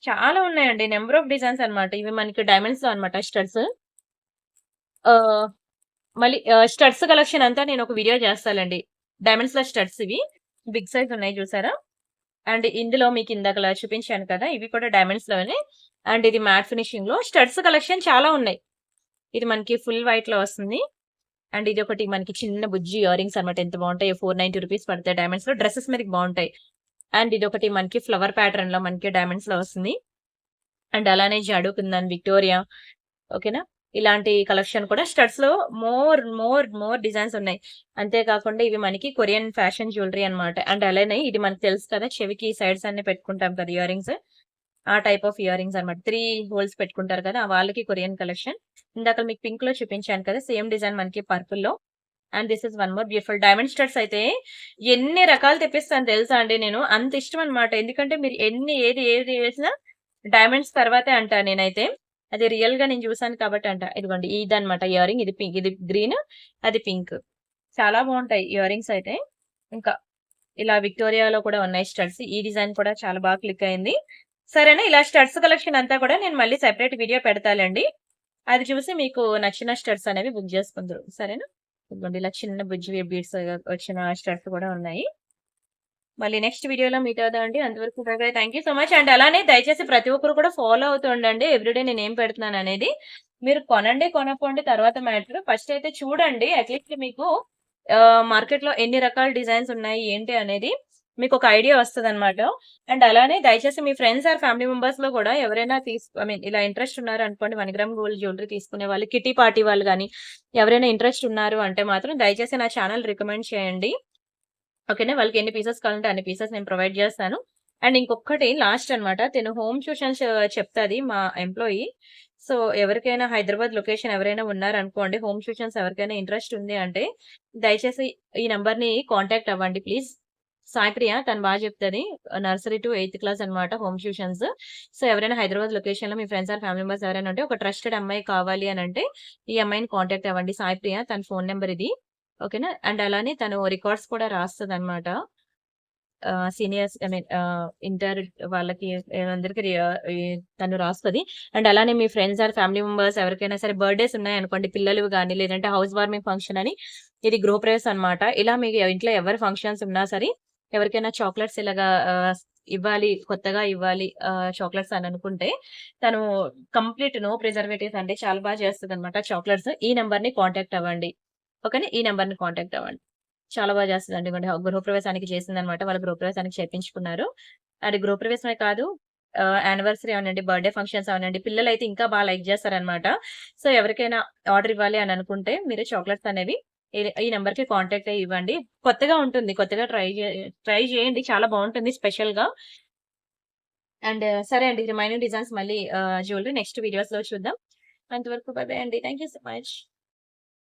చాలా ఉన్నాయండి. నంబర్ ఆఫ్ డిజైన్స్ అనమాట. ఇవి మనకి డైమండ్స్‌లో అనమాట స్టడ్స్. ఆహ్ మళ్ళీ స్టడ్స్ కలెక్షన్ అంతా నేనొక వీడియో చేస్తాలేండి. డైమండ్స్‌లో స్టడ్స్ ఇవి. బిగ్ సైజ్ ఉన్నాయి చూసారా? అండ్ ఇందులో మీకు ఇందాకలా చూపించాను కదా! ఇవి కూడా డైమండ్స్‌లోనే. అండ్ ఇది మ్యాట్ ఫినిషింగ్‌లో స్టడ్స్ కలెక్షన్ చాలా ఉన్నాయి. ఇది మనకి ఫుల్ వైట్‌లో వస్తుంది. అండ్ ఇదొకటి మనకి చిన్న బుజ్జి ఇయర్ రింగ్స్ అనమాట. ఎంత బావుంటాయో ₹490 పడతాయి డైమండ్స్‌లో. డ్రెసెస్ మీదకి బావుంటాయి. అండ్ ఇదొకటి మనకి ఫ్లవర్ ప్యాటర్న్‌లో మనకి డైమండ్స్‌లో వస్తుంది. అండ్ అలానే జాడు కుందన్, విక్టోరియా ఓకేనా? ఇలాంటి కలెక్షన్ కూడా స్టడ్స్‌లో మోర్ డిజైన్స్ ఉన్నాయి. అంతే కాకుండా ఇవి మనకి కొరియన్ ఫ్యాషన్ జ్యువెలరీ అన్నమాట. అండ్ అలానే ఇది మనకు తెలుసు కదా! చెవికి సైడ్స్ అన్ని పెట్టుకుంటాం కదా! Ear rings. ఆ టైప్ ఆఫ్ ఇయర్ రింగ్స్ అన్నమాట. 3 హోల్స్ పెట్టుకుంటారు కదా! వాళ్ళకి కొరియన్ కలెక్షన్. ఇందాక మీకు పింక్‌లో చూపించాను కదా! సేమ్ డిజైన్ మనకి పర్పుల్‌లో. And this is one more beautiful diamond studs అయితే ఎన్ని రకాలు తెప్పిస్తాను తెలుసా అండి నేను. అంత ఇష్టం అన్నమాట. ఎందుకంటే మీరు ఏది వేసినా డైమండ్స్ తర్వాతే అంటా నేనైతే. అది రియల్‌గా నేను చూసాను కాబట్టి అంట. ఇదిగోండి ఇదన్నమాట ఇయర్ రింగ్. ఇది పింక్. ఇది గ్రీన్. అది పింక్. చాలా బావుంటాయి ఇయర్ రింగ్స్ అయితే. ఇంకా ఇలా విక్టోరియాలో కూడా ఉన్నాయి స్టడ్స్. ఈ డిజైన్ కూడా చాలా బాగా క్లిక్ అయింది. సరేనా? ఇలా స్టడ్స్ కలెక్షన్ అంతా కూడా నేను మళ్ళీ సెపరేట్ వీడియో పెడతాలెండి. అది చూసి మీకు నచ్చిన స్టడ్స్ అనేవి బుక్ చేసుకుందురు. సరేనా? ఇదిగోండి ఇలా చిన్న బుజ్జి బీడ్స్ వచ్చిన స్టడ్స్ కూడా ఉన్నాయి. మళ్ళీ నెక్స్ట్ వీడియోలో మీట్ అవుదామండి. అంతవరకు by by. Thank you so much. And అలానే దయచేసి ప్రతి ఒక్కరు కూడా ఫాలో అవుతూ ఉండండి. ఎవ్రీడే నేనేం పెడుతున్నాననేది. మీరు కొనండి, కొనకపోండి తర్వాత మ్యాటర్. ఫస్ట్ అయితే చూడండి. అట్‌లీస్ట్ మీకు మార్కెట్‌లో ఎన్ని రకాల డిజైన్స్ ఉన్నాయి, ఏంటి అనేది మీకొక ఐడియా వస్తదనమాట. అండ్ అలానే దయచేసి మీ ఫ్రెండ్స్ ఆర్ ఫ్యామిలీ మెంబర్స్‌లో కూడా ఎవరైనా ఐ మీన్ ఇలా ఇంట్రెస్ట్ ఉన్నారనుకోండి 1 గ్రామ్ గోల్డ్ జ్యువెలరీ తీసుకునే వాళ్ళు, కిట్టి పార్టీ వాళ్ళు గాని ఎవరైనా ఇంట్రెస్ట్ ఉన్నారు అంటే మాత్రం దయచేసి నా ఛానెల్ రికమెండ్ చేయండి. ఓకేనా. వాళ్ళకి ఎన్ని పీసెస్ కావాలంటే అన్ని పీసెస్ నేను ప్రొవైడ్ చేస్తాను. అండ్ ఇంకొకటి లాస్ట్ అన్నమాట. తిను హోమ్ ట్యూషన్స్ చెప్తది మా ఎంప్లాయీ. సో, ఎవరికైనా హైదరాబాద్ లొకేషన్ ఎవరైనా ఉన్నారనుకోండి, హోమ్ ట్యూషన్స్ ఎవరికైనా ఇంట్రెస్ట్ ఉంది అంటే, దయచేసి ఈ నంబర్‌ని కాంటాక్ట్ అవ్వండి ప్లీజ్. సాయి ప్రియ తను చెప్తది. నర్సరీ టు 8థ్ క్లాస్ అన్నమాట హోమ్ ట్యూషన్స్. సో, ఎవరైనా హైదరాబాద్ లొకేషన్‌లో మీ ఫ్రెండ్స్ ఆర్ ఫ్యామిలీ మెంబర్స్ ఎవరైనా ఉంటే, ఒక ట్రస్టెడ్ అమ్మాయి కావాలి అనంటే, ఈ అమ్మాయిని కాంటాక్ట్ అవ్వండి. సాయి ప్రియ తన ఫోను నంబర్ ఇది. ఓకేనా. అండ్ అలానే తను రికార్డ్స్ కూడా రాస్తదన్నమాట. సీనియర్స్ ఐ మీన్ ఇంటర్ వాళ్ళకి అందరికి ఈ తను రాస్తది. అండ్ అలానే మీ ఫ్రెండ్స్ ఆర్ ఫ్యామిలీ మెంబర్స్ ఎవరికైనా సరే బర్త్‌డేస్ ఉన్నాయనుకోండి పిల్లలవి గాని, లేదంటే హౌస్ వార్మింగ్ ఫంక్షన్ అని ఇది గృహప్రవేశం అన్నమాట. ఇలా మీ ఇంట్లో ఎవరి ఫంక్షన్స్ ఉన్నా సరే, ఎవరికైనా చాక్లెట్స్ ఇలాగా ఇవ్వాలి, కొత్తగా ఇవ్వాలి చాక్లెట్స్ అని అనుకుంటే, తను కంప్లీట్ నో ప్రిజర్వేటివ్స్ అంటే చాలా చేస్తదన్నమాట చాక్లెట్స్. ఈ నంబర్‌ని కాంటాక్ట్ అవ్వండి. ఓకేనా. ఈ నంబర్‌ని కాంటాక్ట్ అవ్వండి. చాలా చేస్తదండి. ఇదిగోండి గృహప్రవేశానికి చేసిందనమాట. వాళ్ళ గృహప్రవేశానికి చేపించుకున్నారు. అది గృహప్రవేశమే కాదు యానివర్సరీ అవనండి, బర్త్‌డే ఫంక్షన్స్ అవనండి, పిల్లలైతే ఇంకా లైక్ చేస్తారనమాట. సో, ఎవరికైనా ఆర్డర్ ఇవ్వాలి అని అనుకుంటే మీరు చాక్లెట్స్ అనేవి ఈ నంబర్‌కి కాంటాక్ట్ అయ్యి ఇవ్వండి. కొత్తగా ఉంటుంది. కొత్తగా ట్రై చేయండి. చాలా బావుంటుంది స్పెషల్‌గా. అండ్ సరే అండి. రిమైనింగ్ డిజైన్స్ మళ్ళీ జ్యువెలరీ నెక్స్ట్ వీడియోస్‌లో చూద్దాం. అంతవరకు బై బై అండి. Thank you so much.